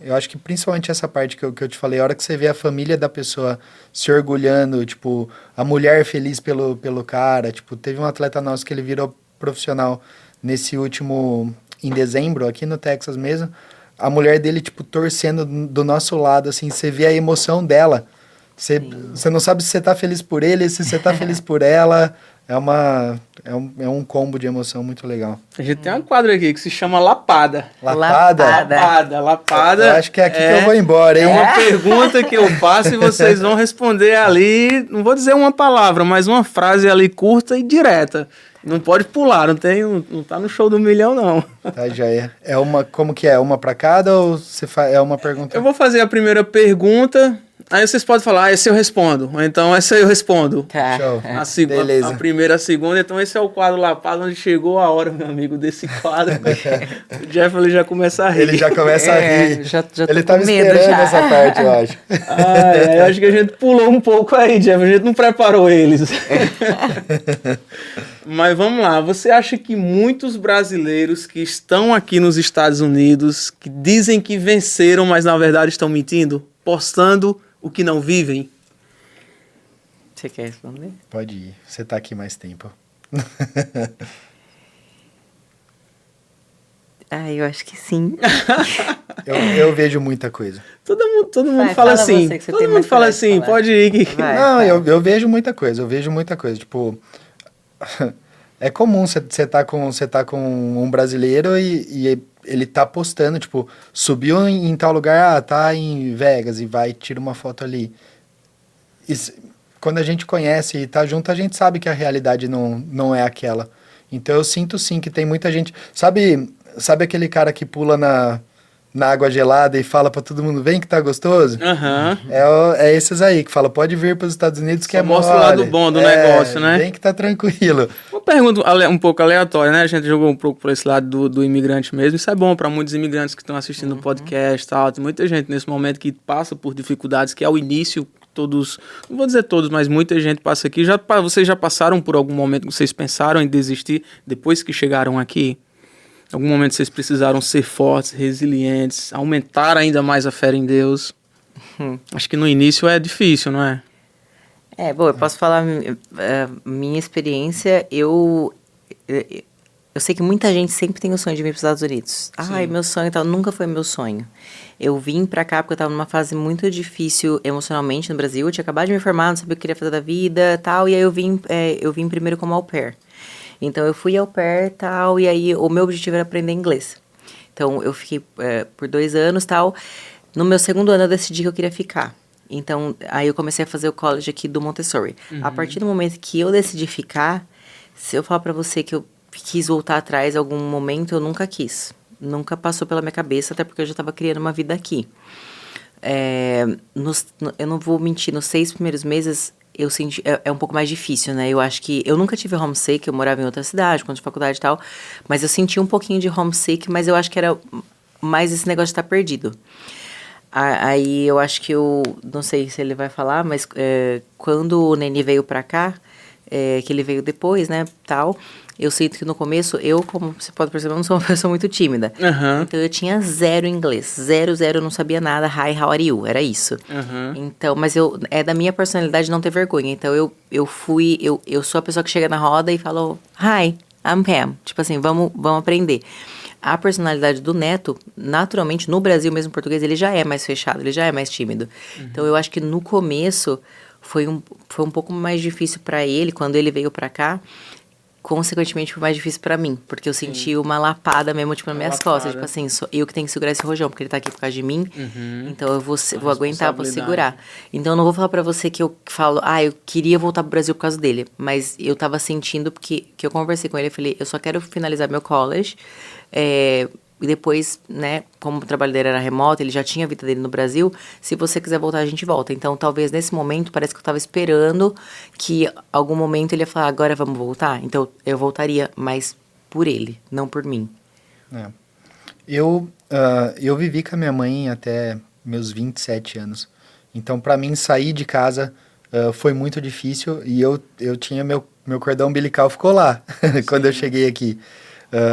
eu acho que principalmente essa parte que eu te falei, a hora que você vê a família da pessoa se orgulhando, tipo, a mulher feliz pelo cara, tipo, teve um atleta nosso que ele virou profissional nesse último, em dezembro, aqui no Texas mesmo, a mulher dele, tipo, torcendo do nosso lado, assim, você vê a emoção dela, você não sabe se você tá feliz por ele, se você tá feliz por ela. É um combo de emoção muito legal. A gente tem um quadro aqui que se chama Lapada. Lapada. Eu acho que é aqui que eu vou embora, hein? É uma pergunta que eu faço e vocês vão responder ali, não vou dizer uma palavra, mas uma frase ali curta e direta. Não pode pular, não tá no show do milhão, não. Tá, já é. Como que é? Uma pra cada ou é uma pergunta? Eu vou fazer a primeira pergunta... Aí vocês podem falar, esse eu respondo. Ou então, essa eu respondo. Tá. Show. Beleza. A primeira, a segunda. Então, esse é o quadro Lapada, onde chegou a hora, meu amigo, desse quadro. O Jeff, ele já começa a rir. Ele já começa a rir. Já ele tava esperando essa parte, eu acho. Eu acho que a gente pulou um pouco aí, Jeff. A gente não preparou eles. Mas vamos lá. Você acha que muitos brasileiros que estão aqui nos Estados Unidos, que dizem que venceram, mas na verdade estão mentindo? Postando o que não vivem? Você quer responder? Pode ir. Você tá aqui mais tempo. Eu acho que sim. eu vejo muita coisa. Todo mundo fala assim. Todo mundo fala assim, pode ir. Não, eu vejo muita coisa. Tipo, é comum você tá com um brasileiro e ele tá postando, tipo, subiu em tal lugar, tá em Vegas, e vai, tira uma foto ali. Quando a gente conhece e tá junto, a gente sabe que a realidade não é aquela. Então eu sinto sim que tem muita gente... Sabe aquele cara que pula na água gelada e fala pra todo mundo, vem que tá gostoso? É esses aí, que fala, pode vir pros Estados Unidos que mostra o lado bom do negócio, né? Vem que tá tranquilo. Uma pergunta um pouco aleatória, né? A gente jogou um pouco por esse lado do imigrante mesmo. Isso é bom para muitos imigrantes que estão assistindo o podcast e tal. Tem muita gente nesse momento que passa por dificuldades, que é o início, todos, não vou dizer todos, mas muita gente passa aqui. Vocês já passaram por algum momento que vocês pensaram em desistir depois que chegaram aqui? Em algum momento vocês precisaram ser fortes, resilientes, aumentar ainda mais a fé em Deus? Acho que no início é difícil, não é? Bom, eu posso falar minha experiência. Eu sei que muita gente sempre tem o sonho de vir para os Estados Unidos. Meu sonho e tal. Nunca foi meu sonho. Eu vim para cá porque eu estava numa fase muito difícil emocionalmente no Brasil. Eu tinha acabado de me formar, não sabia o que eu queria fazer da vida e tal. E aí eu vim primeiro como au pair. Então, eu fui au pair e tal, e aí o meu objetivo era aprender inglês. Então, eu fiquei por 2 anos e tal. No meu segundo ano, eu decidi que eu queria ficar. Então, aí eu comecei a fazer o college aqui do Montessori. A partir do momento que eu decidi ficar, se eu falar pra você que eu quis voltar atrás em algum momento, eu nunca quis. Nunca passou pela minha cabeça, até porque eu já estava criando uma vida aqui. Eu não vou mentir, nos 6 primeiros meses... eu senti, é um pouco mais difícil, né? Eu acho que... eu nunca tive homesick, eu morava em outra cidade, quando de faculdade e tal, mas eu senti um pouquinho de homesick, mas eu acho que era mais esse negócio de estar perdido. Aí eu acho que não sei se ele vai falar, mas quando o Neni veio pra cá, que ele veio depois, né, tal. Eu sinto que no começo, como você pode perceber, eu não sou uma pessoa muito tímida. Aham. Então, eu tinha zero inglês. Zero, eu não sabia nada. Hi, how are you? Era isso. Aham. Então, mas é da minha personalidade não ter vergonha. Então, eu sou a pessoa que chega na roda e falo, Hi, I'm Pam. Tipo assim, vamos aprender. A personalidade do Neto, naturalmente, no Brasil mesmo, em português, ele já é mais fechado, ele já é mais tímido. Então, eu acho que no começo foi um pouco mais difícil para ele, quando ele veio para cá. Consequentemente, foi mais difícil pra mim, porque eu senti uma lapada mesmo, tipo, nas minhas costas. Tipo assim, sou eu que tenho que segurar esse rojão, porque ele tá aqui por causa de mim. Então, eu vou aguentar, vou segurar. Então, eu não vou falar pra você que eu falo, eu queria voltar pro Brasil por causa dele. Mas eu tava sentindo, porque que eu conversei com ele, eu falei, eu só quero finalizar meu college. E depois, né, como o trabalho dele era remoto, ele já tinha a vida dele no Brasil, se você quiser voltar, a gente volta. Então, talvez nesse momento, parece que eu tava esperando que algum momento ele ia falar, agora vamos voltar? Então, eu voltaria, mas por ele, não por mim. Eu vivi com a minha mãe até meus 27 anos. Então, para mim, sair de casa foi muito difícil e eu tinha meu cordão umbilical ficou lá quando eu cheguei aqui.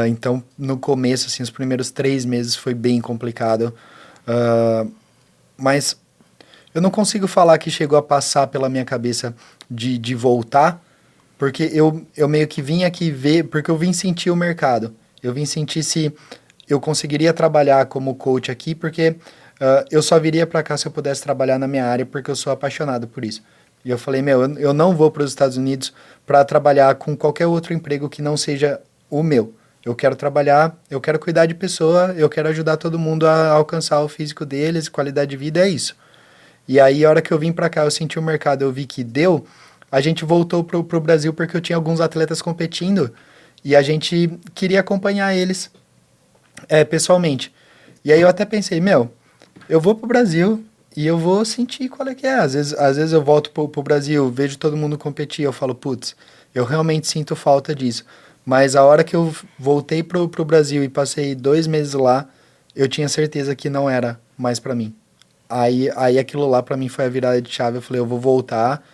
Então, no começo, assim, os primeiros 3 meses foi bem complicado. Mas eu não consigo falar que chegou a passar pela minha cabeça de voltar, porque eu meio que vim aqui ver, porque eu vim sentir o mercado. Eu vim sentir se eu conseguiria trabalhar como coach aqui, porque eu só viria para cá se eu pudesse trabalhar na minha área, porque eu sou apaixonado por isso. E eu falei, eu não vou para os Estados Unidos para trabalhar com qualquer outro emprego que não seja o meu. Eu quero trabalhar, eu quero cuidar de pessoa, eu quero ajudar todo mundo a alcançar o físico deles, qualidade de vida, é isso. E aí, a hora que eu vim pra cá, eu senti o mercado, eu vi que deu, a gente voltou pro Brasil porque eu tinha alguns atletas competindo e a gente queria acompanhar eles pessoalmente. E aí eu até pensei, eu vou pro Brasil e eu vou sentir qual é que é. Às vezes eu volto pro Brasil, vejo todo mundo competir, eu falo, putz, eu realmente sinto falta disso. Mas a hora que eu voltei pro Brasil e passei 2 meses lá, eu tinha certeza que não era mais pra mim. Aí aquilo lá pra mim foi a virada de chave. Eu falei, eu vou voltar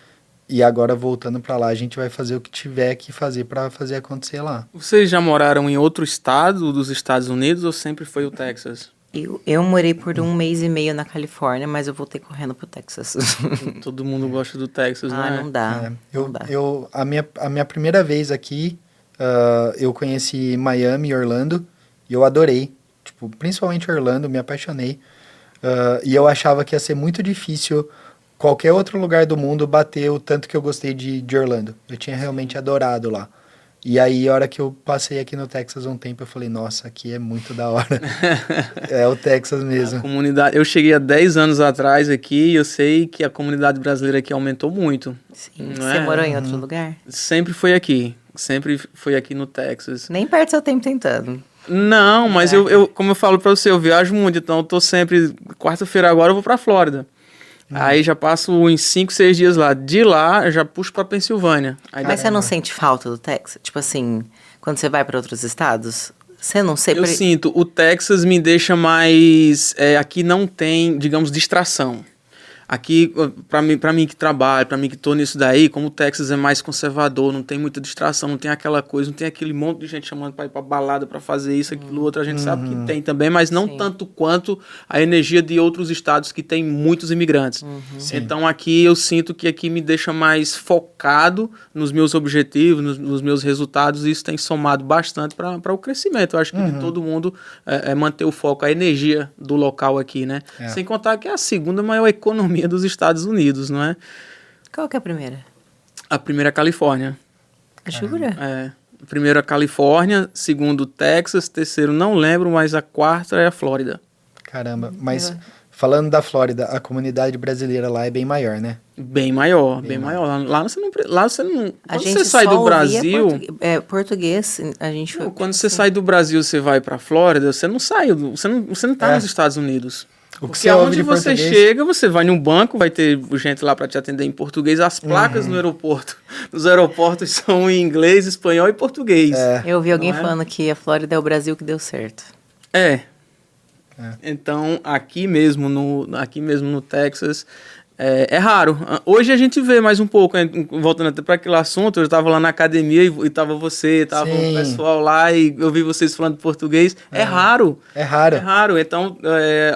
e agora voltando pra lá a gente vai fazer o que tiver que fazer pra fazer acontecer lá. Vocês já moraram em outro estado dos Estados Unidos ou sempre foi o Texas? Eu morei por 1 mês e meio na Califórnia, mas eu voltei correndo pro Texas. Todo mundo gosta do Texas, né? Não dá. Não dá. A minha primeira vez aqui, eu conheci Miami e Orlando e eu adorei. Tipo, principalmente Orlando, me apaixonei. E eu achava que ia ser muito difícil qualquer outro lugar do mundo bater o tanto que eu gostei de Orlando. Eu tinha realmente adorado lá. E aí, a hora que eu passei aqui no Texas um tempo, eu falei, nossa, aqui é muito da hora. É o Texas mesmo. A comunidade, eu cheguei há 10 anos atrás aqui e eu sei que a comunidade brasileira aqui aumentou muito. Sim. Você morou em outro lugar? Sempre foi aqui no Texas. Nem perde seu tempo tentando. Não, mas como eu falo pra você, eu viajo muito, então eu tô sempre, quarta-feira agora eu vou pra Flórida. Aí já passo uns 5, 6 dias lá. De lá, eu já puxo pra Pensilvânia. Mas você não sente falta do Texas? Tipo assim, quando você vai para outros estados, você não sei... Eu sinto, o Texas me deixa mais... aqui não tem, digamos, distração. Aqui, pra mim que trabalho, pra mim que tô nisso daí, como o Texas é mais conservador, não tem muita distração, não tem aquela coisa, não tem aquele monte de gente chamando pra ir pra balada, pra fazer isso, aquilo, outro, a gente sabe que tem também, mas não tanto quanto a energia de outros estados que tem muitos imigrantes. Então aqui eu sinto que aqui me deixa mais focado nos meus objetivos, nos meus resultados, e isso tem somado bastante para o crescimento. Eu acho que de todo mundo manter o foco, a energia do local aqui, né? Sem contar que é a segunda maior economia dos Estados Unidos, não é? Qual que é a primeira? A primeira é a Califórnia. Jura? Primeiro a Califórnia, segundo Texas, terceiro não lembro, mas a quarta é a Flórida. Caramba, mas falando da Flórida, a comunidade brasileira lá é bem maior, né? Bem maior. Lá você não... Quando você sai do Brasil... Português, a gente... Quando você sai do Brasil, você vai pra Flórida, você não sai, você não tá nos Estados Unidos. Porque aonde você chega, você vai num banco, vai ter gente lá para te atender em português. As placas nos aeroportos são em inglês, espanhol e português. Eu ouvi alguém falando que a Flórida é o Brasil que deu certo. Então, aqui mesmo no Texas, É raro. Hoje a gente vê mais um pouco, né? Voltando até para aquele assunto, eu estava lá na academia e tava você, tava o pessoal lá e eu vi vocês falando português. É raro. É raro. É raro. Então,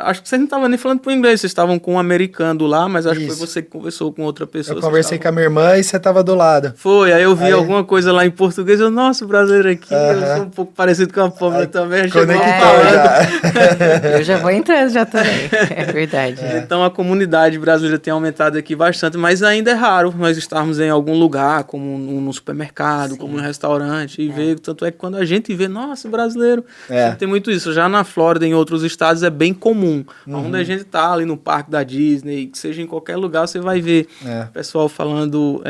acho que vocês não estavam nem falando por inglês, vocês estavam com um americano lá, mas acho que foi você que conversou com outra pessoa. Eu conversei com a minha irmã e você tava do lado. Foi, aí eu vi alguma coisa lá em português, eu, nossa, o brasileiro aqui, eu sou um pouco parecido com a Pâmela também, chegou já. Eu já vou entrando já também, é verdade. Então a comunidade brasileira tem aumentado aqui bastante, mas ainda é raro nós estarmos em algum lugar, como no supermercado, como no restaurante, e ver, tanto é que quando a gente vê, nossa, brasileiro, tem muito isso. Já na Flórida, em outros estados, é bem comum. Onde a gente tá ali no parque da Disney, que seja em qualquer lugar, você vai ver pessoal falando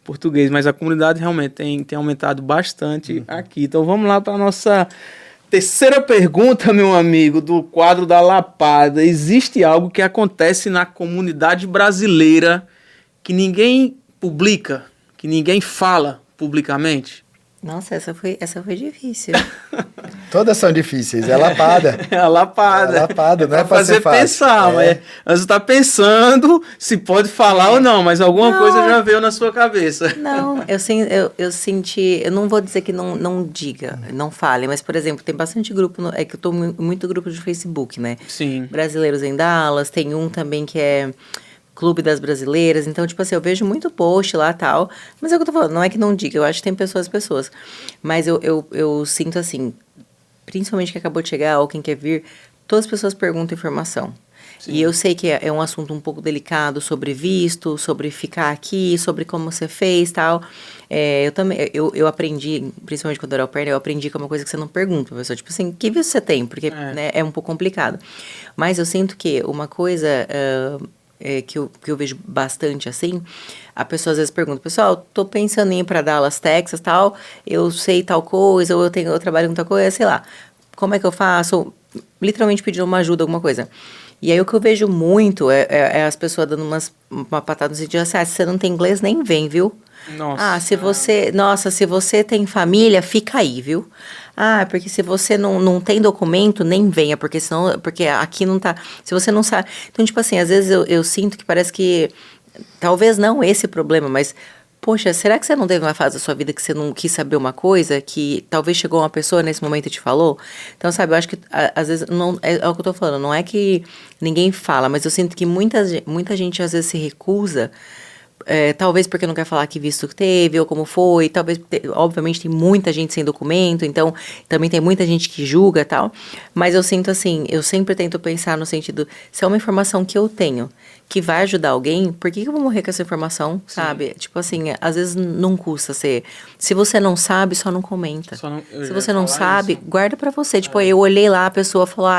português, mas a comunidade realmente tem aumentado bastante aqui. Então vamos lá para a nossa terceira pergunta, meu amigo, do quadro da Lapada. Existe algo que acontece na comunidade brasileira que ninguém publica, que ninguém fala publicamente? Nossa, essa foi difícil. Todas são difíceis, é lapada. É a lapada. É lapada, não é pra fazer ser fácil. Pensar, mas você tá pensando se pode falar ou não, mas alguma coisa já veio na sua cabeça. Não, eu senti, eu não vou dizer que não diga, não fale, mas, por exemplo, tem bastante grupo, é que eu tô muito grupo de Facebook, né? Sim. Brasileiros em Dallas, tem um também que é Clube das Brasileiras, então, tipo assim, eu vejo muito post lá e tal, mas é o que eu tô falando, não é que não diga, eu acho que tem pessoas, mas eu sinto assim, principalmente que acabou de chegar ou quem quer vir, todas as pessoas perguntam informação. Sim. E eu sei que é um assunto um pouco delicado sobre visto, sobre ficar aqui, sobre como você fez e tal. Eu também, eu aprendi, principalmente quando eu era au pair, eu aprendi que é uma coisa que você não pergunta, pessoa, tipo assim, que visto você tem? Porque né, é um pouco complicado. Mas eu sinto que uma coisa que eu vejo bastante assim, a pessoa às vezes pergunta, pessoal, tô pensando em ir pra Dallas, Texas, tal, eu sei tal coisa, ou eu trabalho com tal coisa, sei lá, como é que eu faço? Literalmente pedindo uma ajuda, alguma coisa. E aí o que eu vejo muito é as pessoas dando uma patada no sentido assim, se você não tem inglês, nem vem, viu? Nossa. Se você tem família, fica aí, viu? Porque se você não tem documento, nem venha, porque aqui não tá, se você não sabe. Então, tipo assim, às vezes eu sinto que parece que, talvez não esse problema, mas, poxa, será que você não teve uma fase da sua vida que você não quis saber uma coisa, que talvez chegou uma pessoa nesse momento e te falou? Então, sabe, eu acho que, às vezes, não, é o que eu tô falando, não é que ninguém fala, mas eu sinto que muita gente, às vezes, se recusa, talvez porque não quer falar que visto que teve ou como foi, talvez, obviamente tem muita gente sem documento, então também tem muita gente que julga e tal, mas eu sinto assim, eu sempre tento pensar no sentido, se é uma informação que eu tenho, que vai ajudar alguém, por que eu vou morrer com essa informação, sabe? Tipo assim, às vezes não custa ser, se você não sabe, só não comenta. Se você não sabe, guarda pra você, tipo, eu olhei lá, a pessoa falou,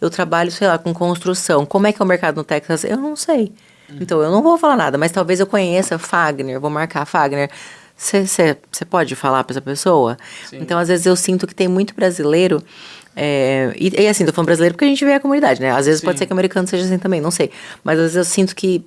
eu trabalho, sei lá, com construção, como é que é o mercado no Texas? Eu não sei. Então, eu não vou falar nada, mas talvez eu conheça Fagner, vou marcar Fagner. Você pode falar para essa pessoa? Sim. Então, às vezes, eu sinto que tem muito brasileiro... E assim, tô falando brasileiro porque a gente vê a comunidade, né? Às vezes pode ser que americano seja assim também, não sei. Mas, às vezes, eu sinto que...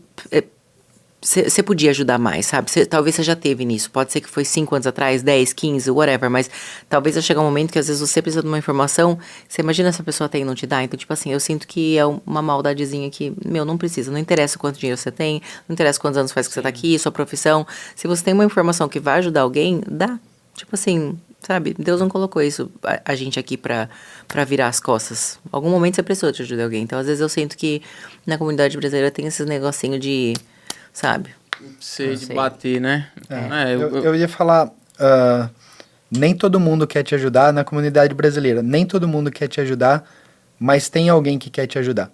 Você podia ajudar mais, sabe? Talvez você já teve nisso. Pode ser que foi 5 anos atrás, 10, 15, whatever. Mas talvez vai chegar um momento que às vezes você precisa de uma informação. Você imagina se a pessoa tem e não te dá. Então, tipo assim, eu sinto que é uma maldadezinha que, não precisa. Não interessa quanto dinheiro você tem. Não interessa quantos anos faz que você tá aqui, sua profissão. Se você tem uma informação que vai ajudar alguém, dá. Tipo assim, sabe? Deus não colocou isso, a gente aqui pra virar as costas. Em algum momento você precisou de ajudar alguém. Então, às vezes eu sinto que na comunidade brasileira tem esses negocinho de... Sabe? Sei de bater, né? Eu ia falar, nem todo mundo quer te ajudar na comunidade brasileira. Nem todo mundo quer te ajudar, mas tem alguém que quer te ajudar.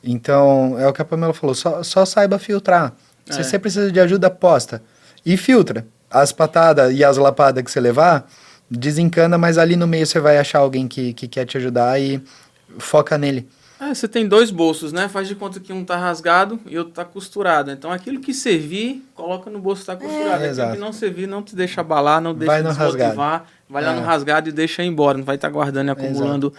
Então, é o que a Pamela falou, só saiba filtrar. Se você precisa de ajuda, posta. E filtra. As patadas e as lapadas que você levar, desencana, mas ali no meio você vai achar alguém que quer te ajudar e foca nele. Você tem 2 bolsos, né? Faz de conta que um tá rasgado e outro tá costurado. Então, aquilo que servir, coloca no bolso que tá costurado. Aquilo que não servir, não te deixa abalar, não deixa desmotivar. Vai lá no rasgado e deixa ir embora, não vai estar guardando e acumulando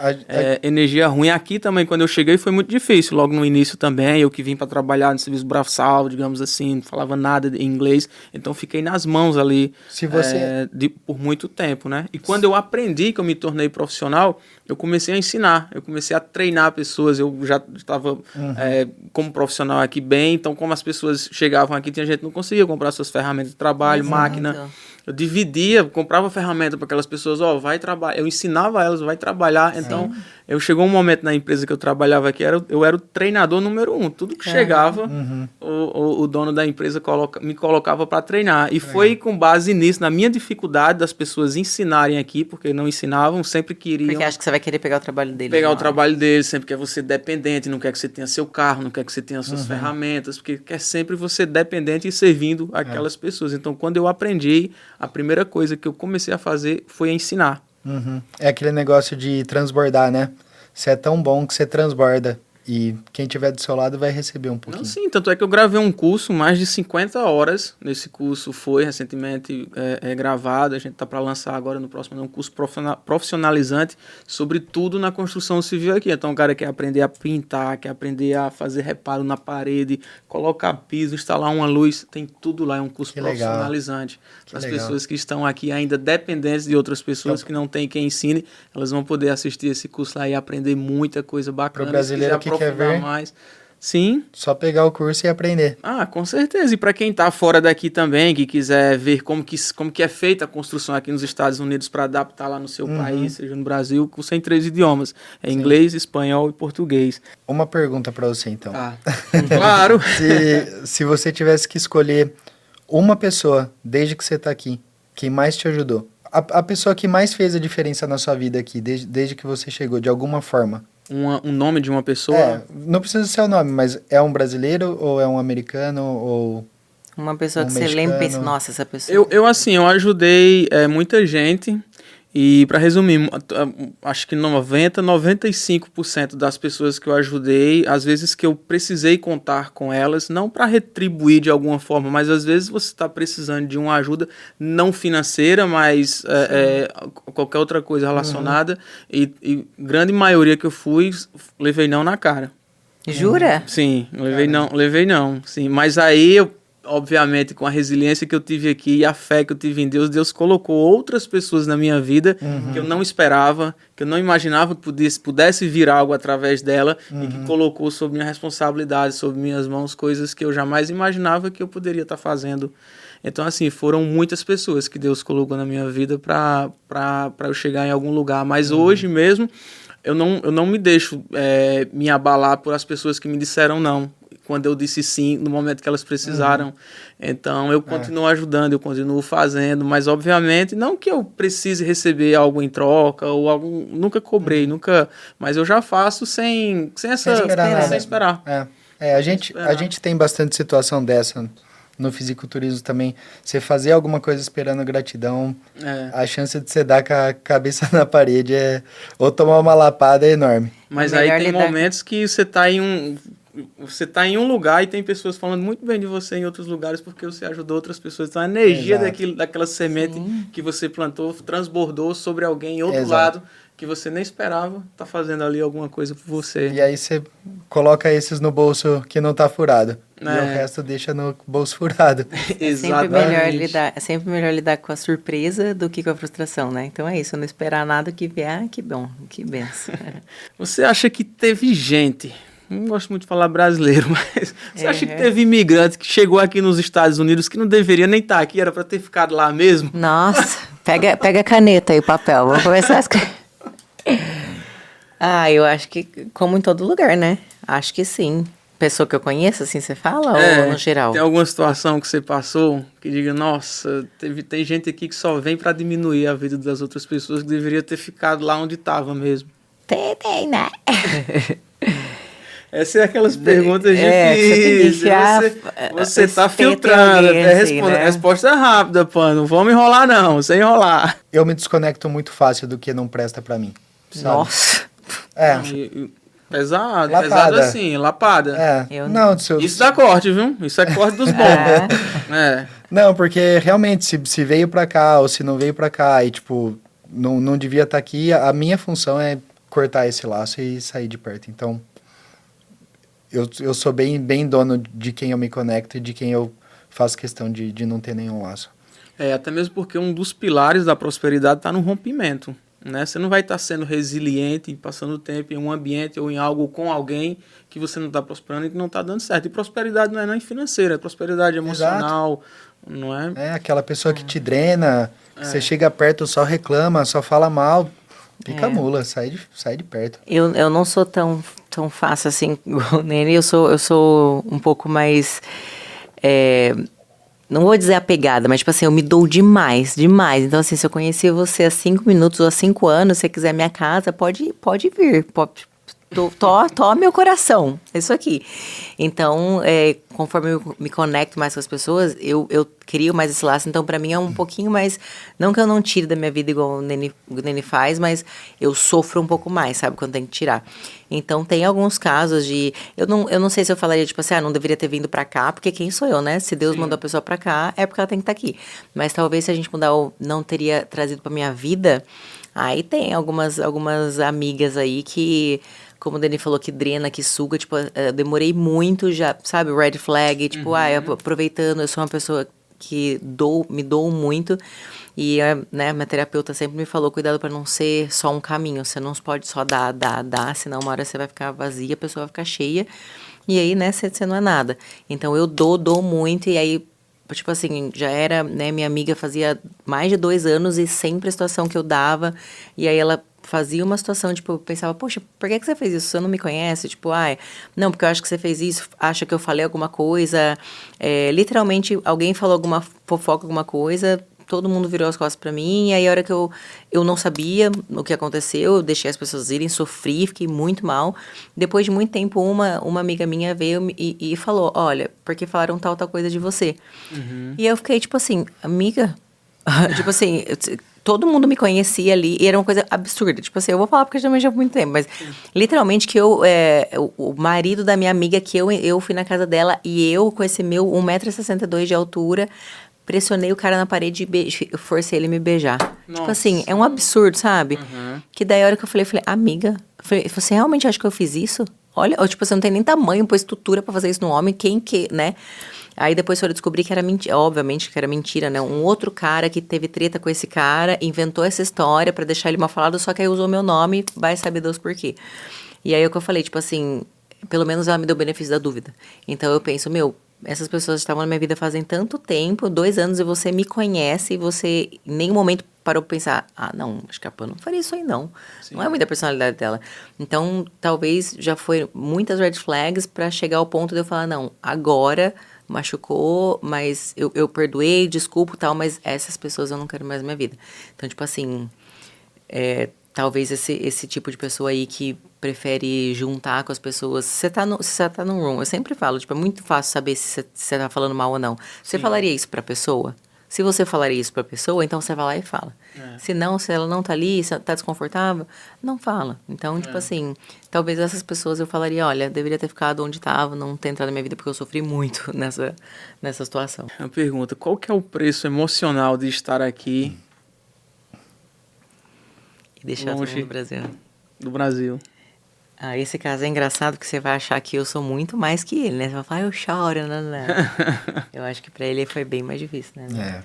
energia ruim. Aqui também, quando eu cheguei, foi muito difícil. Logo no início também, eu que vim para trabalhar no serviço braçal, digamos assim, não falava nada em inglês. Então, fiquei nas mãos ali por muito tempo, né? E quando eu aprendi, que eu me tornei profissional, eu comecei a ensinar. Eu comecei a treinar pessoas. Eu já estava como profissional aqui bem. Então, como as pessoas chegavam aqui, tinha gente que não conseguia comprar suas ferramentas de trabalho, máquina. Eu dividia, comprava ferramenta para aquelas pessoas, vai trabalhar. Eu ensinava elas, vai trabalhar. Então, chegou um momento na empresa que eu trabalhava aqui, eu era o treinador número 1. Tudo que chegava, o dono da empresa me colocava para treinar. E foi com base nisso, na minha dificuldade das pessoas ensinarem aqui, porque não ensinavam, sempre queriam... Porque acho que você vai querer pegar o trabalho deles. Pegar o trabalho deles, sempre quer você dependente, não quer que você tenha seu carro, não quer que você tenha suas ferramentas, porque quer sempre você dependente e servindo aquelas pessoas. Então, quando eu aprendi, a primeira coisa que eu comecei a fazer foi ensinar. É aquele negócio de transbordar, né? Você é tão bom que você transborda. E quem estiver do seu lado vai receber um pouquinho. Não, sim, tanto é que eu gravei um curso, mais de 50 horas. Nesse curso foi recentemente gravado. A gente está para lançar agora no próximo ano um curso profissionalizante sobre tudo na construção civil aqui. Então o cara quer aprender a pintar, quer aprender a fazer reparo na parede, colocar piso, instalar uma luz. Tem tudo lá, é um curso profissionalizante. As pessoas que estão aqui ainda dependentes de outras pessoas que não tem quem ensine, elas vão poder assistir esse curso lá e aprender muita coisa bacana. Para o brasileiro que quer ver, mais. Sim. Só pegar o curso e aprender. Com certeza. E para quem está fora daqui também, que quiser ver como que é feita a construção aqui nos Estados Unidos para adaptar lá no seu país, seja no Brasil, o curso é em 3 idiomas. É inglês, espanhol e português. Uma pergunta para você, então. Claro. Se você tivesse que escolher uma pessoa, desde que você está aqui, que mais te ajudou, a pessoa que mais fez a diferença na sua vida aqui, desde que você chegou, de alguma forma. Um nome de uma pessoa? Não precisa ser o nome, mas é um brasileiro ou é um americano ou... Uma pessoa que você lembra e pensa, nossa, essa pessoa... Eu ajudei muita gente e, para resumir, acho que 95% das pessoas que eu ajudei, às vezes que eu precisei contar com elas, não para retribuir de alguma forma, mas às vezes você está precisando de uma ajuda não financeira, mas qualquer outra coisa relacionada, e grande maioria que eu fui, levei não na cara. Jura? Sim, levei não, sim, mas aí obviamente, com a resiliência que eu tive aqui e a fé que eu tive em Deus, Deus colocou outras pessoas na minha vida que eu não esperava, que eu não imaginava que pudesse vir algo através dela e que colocou sob minha responsabilidade, sob minhas mãos, coisas que eu jamais imaginava que eu poderia estar fazendo. Então, assim, foram muitas pessoas que Deus colocou na minha vida para eu chegar em algum lugar. Mas hoje mesmo, eu não me deixo me abalar por as pessoas que me disseram não, quando eu disse sim, no momento que elas precisaram. Então, eu continuo ajudando, eu continuo fazendo, mas, obviamente, não que eu precise receber algo em troca, ou algo, nunca cobrei, mas eu já faço sem esperar. A gente tem bastante situação dessa no fisiculturismo também. Você fazer alguma coisa esperando gratidão, a chance de você dar com a cabeça na parede ou tomar uma lapada é enorme. Mas aí tem momentos que você está em um lugar e tem pessoas falando muito bem de você em outros lugares porque você ajudou outras pessoas. Então a energia daquela semente que você plantou transbordou sobre alguém em outro lado que você nem esperava, tá fazendo ali alguma coisa por você. E aí você coloca esses no bolso que não tá furado. E o resto deixa no bolso furado. Exatamente. É sempre melhor lidar com a surpresa do que com a frustração, né? Então é isso, não esperar nada que vier. Que bom, que benção. Você acha que teve gente... Não gosto muito de falar brasileiro, mas você acha que teve imigrante que chegou aqui nos Estados Unidos que não deveria nem estar aqui, era para ter ficado lá mesmo? Nossa, pega a caneta e o papel, vamos começar a escrever. Eu acho que, como em todo lugar, né? Acho que sim. Pessoa que eu conheço, assim, você fala, ou no geral? Tem alguma situação que você passou que diga, nossa, tem gente aqui que só vem para diminuir a vida das outras pessoas que deveria ter ficado lá onde estava mesmo? Tem, né? Essas são aquelas perguntas difíceis. Você está filtrando. Resposta rápida, pô. Não vamos enrolar, não. Sem enrolar. Eu me desconecto muito fácil do que não presta pra mim. Sabe? Nossa. Pesado. Lapada. Pesado assim, lapada. Isso dá corte, viu? Isso é corte dos bons. Não, porque realmente, se veio pra cá ou se não veio pra cá e, tipo, não devia estar aqui. A minha função é cortar esse laço e sair de perto. Então, eu sou bem dono de quem eu me conecto e de quem eu faço questão de não ter nenhum laço. Até mesmo porque um dos pilares da prosperidade está no rompimento, né? Você não vai estar sendo resiliente, passando tempo em um ambiente ou em algo com alguém que você não está prosperando e que não está dando certo. E prosperidade não é nem financeira, é prosperidade emocional, não é? É aquela pessoa que te drena, que você chega perto, só reclama, só fala mal, pica mula, sai de perto. Eu não sou tão fácil assim igual o Nene, eu sou um pouco mais... não vou dizer apegada, mas tipo assim, eu me dou demais. Então assim, se eu conheci você há 5 minutos ou há 5 anos, se você quiser minha casa, pode vir, Tó meu coração, é isso aqui. Então, conforme eu me conecto mais com as pessoas, eu crio mais esse laço. Então, pra mim é um pouquinho mais... Não que eu não tire da minha vida igual o Nene faz, mas eu sofro um pouco mais, sabe? Quando tem que tirar. Então, tem alguns casos de... Eu não sei se eu falaria, tipo assim, não deveria ter vindo pra cá, porque quem sou eu, né? Se Deus mandou a pessoa pra cá, é porque ela tem que estar aqui. Mas talvez se a gente mudar ou não teria trazido pra minha vida... Aí tem algumas amigas aí que... Como o Dani falou, que drena, que suga, tipo, eu demorei muito já, sabe, red flag, tipo, aproveitando, eu sou uma pessoa que me dou muito, e, né, minha terapeuta sempre me falou, cuidado para não ser só um caminho, você não pode só dar, senão uma hora você vai ficar vazia, a pessoa vai ficar cheia, e aí, né, você não é nada. Então, eu dou muito, e aí, tipo assim, já era, né, minha amiga fazia mais de 2 anos, e sempre a situação que eu dava, e aí ela fazia uma situação, tipo, eu pensava, poxa, por que você fez isso? Você não me conhece? Tipo, não, porque eu acho que você fez isso, acha que eu falei alguma coisa. Literalmente, alguém falou alguma fofoca, alguma coisa, todo mundo virou as costas pra mim, e aí a hora que eu não sabia o que aconteceu, eu deixei as pessoas irem, sofri, fiquei muito mal. Depois de muito tempo, uma amiga minha veio e falou, olha, porque falaram tal coisa de você. E eu fiquei, tipo assim, amiga, tipo assim... Todo mundo me conhecia ali e era uma coisa absurda. Tipo assim, eu vou falar porque também já há muito tempo, mas literalmente que o marido da minha amiga, que eu fui na casa dela e eu, com esse meu 1,62 m de altura, pressionei o cara na parede e forcei ele a me beijar. Nossa. Tipo assim, é um absurdo, sabe? Que daí a hora que eu falei, amiga, você realmente acha que eu fiz isso? Olha, tipo, você não tem nem tamanho, estrutura pra fazer isso no homem, né? Aí depois eu descobri que era mentira, obviamente que era mentira, né? Um outro cara que teve treta com esse cara, inventou essa história pra deixar ele mal falado, só que aí usou meu nome, vai saber Deus por quê. E aí é o que eu falei, tipo assim, pelo menos ela me deu o benefício da dúvida. Então eu penso, essas pessoas estavam na minha vida fazem tanto tempo, 2 anos, e você me conhece, e você em nenhum momento parou pra pensar, não, acho que a Pam não faria isso aí, não. Sim. Não é muita personalidade dela. Então, talvez já foi muitas red flags pra chegar ao ponto de eu falar, não, agora... machucou, mas eu perdoei, desculpo e tal, mas essas pessoas eu não quero mais na minha vida. Então, tipo assim, talvez esse tipo de pessoa aí que prefere juntar com as pessoas... Se você tá num room, eu sempre falo, tipo, é muito fácil saber se você tá falando mal ou não. Você Sim. falaria isso pra pessoa? Se você falaria isso pra pessoa, então você vai lá e fala. Se não, se ela não tá ali, se tá desconfortável, não fala. Então, tipo assim, talvez essas pessoas eu falaria, olha, deveria ter ficado onde tava, não ter entrado na minha vida, porque eu sofri muito nessa situação. Uma pergunta, qual que é o preço emocional de estar aqui e deixar todo mundo do Brasil? Esse caso é engraçado, porque você vai achar que eu sou muito mais que ele, né? Você vai falar, eu choro, não. Eu acho que pra ele foi bem mais difícil, né?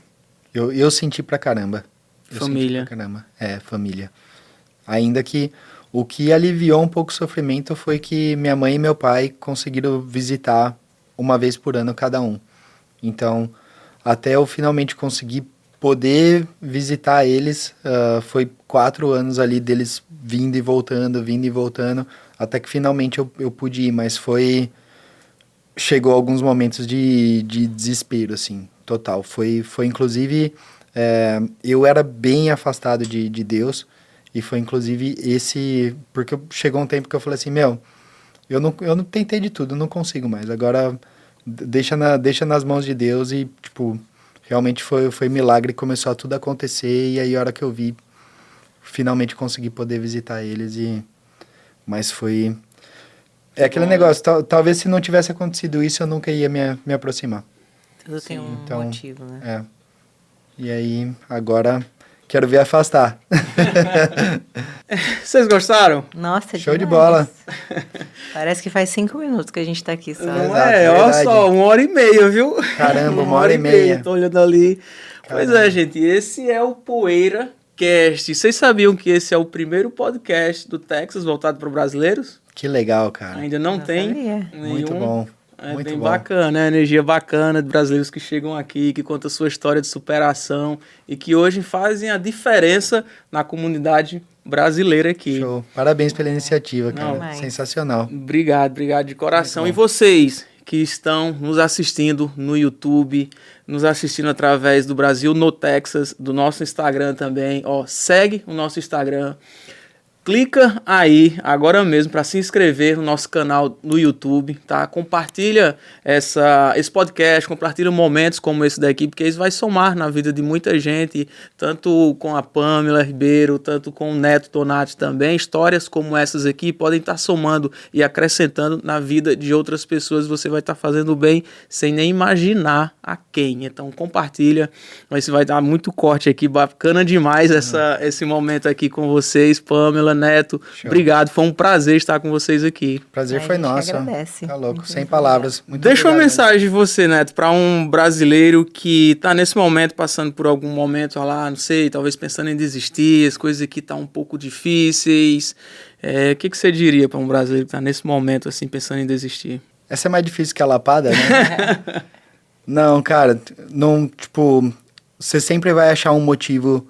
Eu senti pra caramba. Família. Família. Ainda que o que aliviou um pouco o sofrimento foi que minha mãe e meu pai conseguiram visitar uma vez por ano cada um. Então, até eu finalmente conseguir poder visitar eles, foi 4 anos ali deles vindo e voltando, até que finalmente eu pude ir, mas chegou alguns momentos de desespero, assim, total. Foi inclusive, eu era bem afastado de Deus, e foi inclusive porque chegou um tempo que eu falei assim, eu não tentei de tudo, não consigo mais, agora deixa nas mãos de Deus, e tipo, realmente foi milagre, começou a tudo acontecer, e aí a hora que eu vi, finalmente consegui poder visitar eles, mas foi... aquele negócio, talvez se não tivesse acontecido isso, eu nunca ia me aproximar. Tudo tem um motivo, né? E aí, agora, Quero ver afastar. Vocês gostaram? Nossa, Show de demais. bola. Parece que faz 5 minutos que a gente tá aqui, sabe? Não Exato, é? Olha verdade. só, 1h30, viu? Caramba, 1h30. Tô olhando ali. Pois Caramba. é, gente, esse é o Poeira Cast. Vocês sabiam que esse é o primeiro podcast do Texas voltado para brasileiros? Que legal, cara. Ainda não tem sabia. nenhum. Muito bom. É Muito bem bom. bacana, é energia bacana de brasileiros que chegam aqui, que contam a sua história de superação e que hoje fazem a diferença na comunidade brasileira aqui. Show. Parabéns pela iniciativa, cara. Demais. Sensacional. Obrigado de coração. Muito E bom. vocês que estão nos assistindo no YouTube, nos assistindo através do Brasil no Texas, do nosso Instagram também, ó, segue o nosso Instagram. Clica aí agora mesmo para se inscrever no nosso canal no YouTube, tá? Compartilha esse podcast, compartilha momentos como esse daqui, porque isso vai somar na vida de muita gente, tanto com a Pamela Ribeiro, tanto com o Neto Tonati também. Histórias como essas aqui podem estar somando e acrescentando na vida de outras pessoas. Você vai estar fazendo bem sem nem imaginar a quem. Então compartilha, mas vai dar muito corte aqui, bacana demais esse momento aqui com vocês, Pamela, Neto. Show. Obrigado, foi um prazer estar com vocês aqui. Prazer A foi gente nosso. agradece. Tá louco, Muito sem obrigada. palavras. Muito Deixa uma obrigado mensagem de você, Neto, para um brasileiro que está nesse momento, passando por algum momento, lá, não sei, talvez pensando em desistir, as coisas aqui estão um pouco difíceis. O que você diria para um brasileiro que está nesse momento, assim, pensando em desistir? Essa é mais difícil que a lapada, né? Não, cara, não, tipo, você sempre vai achar um motivo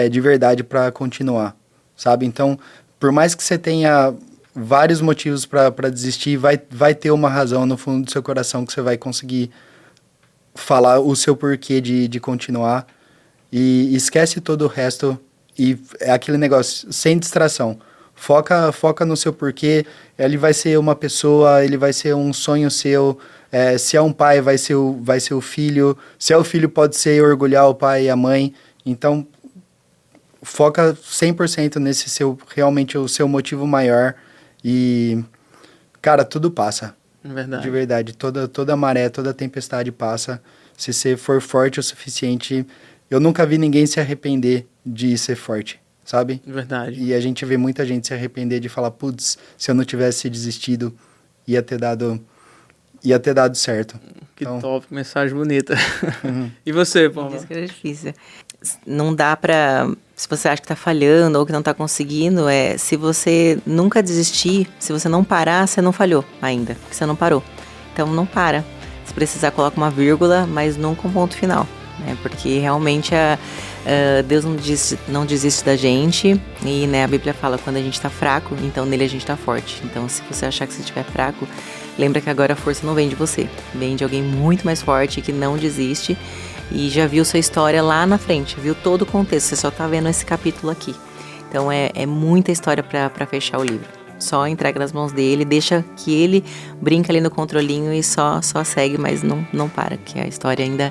de verdade pra continuar, sabe? Então, por mais que você tenha vários motivos pra desistir, vai ter uma razão no fundo do seu coração que você vai conseguir falar o seu porquê de continuar e esquece todo o resto e é aquele negócio, sem distração. Foca no seu porquê, ele vai ser uma pessoa, ele vai ser um sonho seu, se é um pai, vai ser o filho, se é o filho, pode ser orgulhar o pai e a mãe, então foca 100% nesse realmente o seu motivo maior e, cara, tudo passa, Verdade. de verdade, toda maré, toda tempestade passa, se você for forte o suficiente, eu nunca vi ninguém se arrepender de ser forte, sabe? Verdade. E a gente vê muita gente se arrepender de falar, putz, se eu não tivesse desistido, ia ter dado certo. Que Então, top, que mensagem bonita. E você, Pamela? Isso que era difícil. Não dá pra... Se você acha que tá falhando ou que não tá conseguindo, se você nunca desistir, se você não parar, você não falhou ainda, porque você não parou. Então não para. Se precisar, coloca uma vírgula, mas nunca um ponto final, né? Porque realmente Deus não desiste da gente e, né, a Bíblia fala quando a gente tá fraco, então nele a gente tá forte. Então se você achar que você estiver fraco, lembra que agora a força não vem de você, vem de alguém muito mais forte que não desiste e já viu sua história lá na frente, viu todo o contexto, você só tá vendo esse capítulo aqui. Então é muita história pra fechar o livro. Só entrega nas mãos dele, deixa que ele brinca ali no controlinho e só segue, mas não para, que a história ainda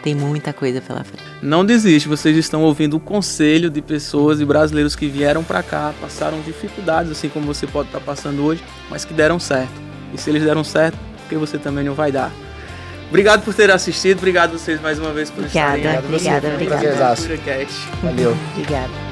tem muita coisa pela frente. Não desiste, vocês estão ouvindo o conselho de pessoas e brasileiros que vieram pra cá, passaram dificuldades, assim como você pode estar passando hoje, mas que deram certo. E se eles deram certo, porque você também não vai dar. Obrigado por ter assistido, obrigado a vocês mais uma vez por estarem aqui. Obrigada. prazerzaço. Podcast. Valeu. Obrigada.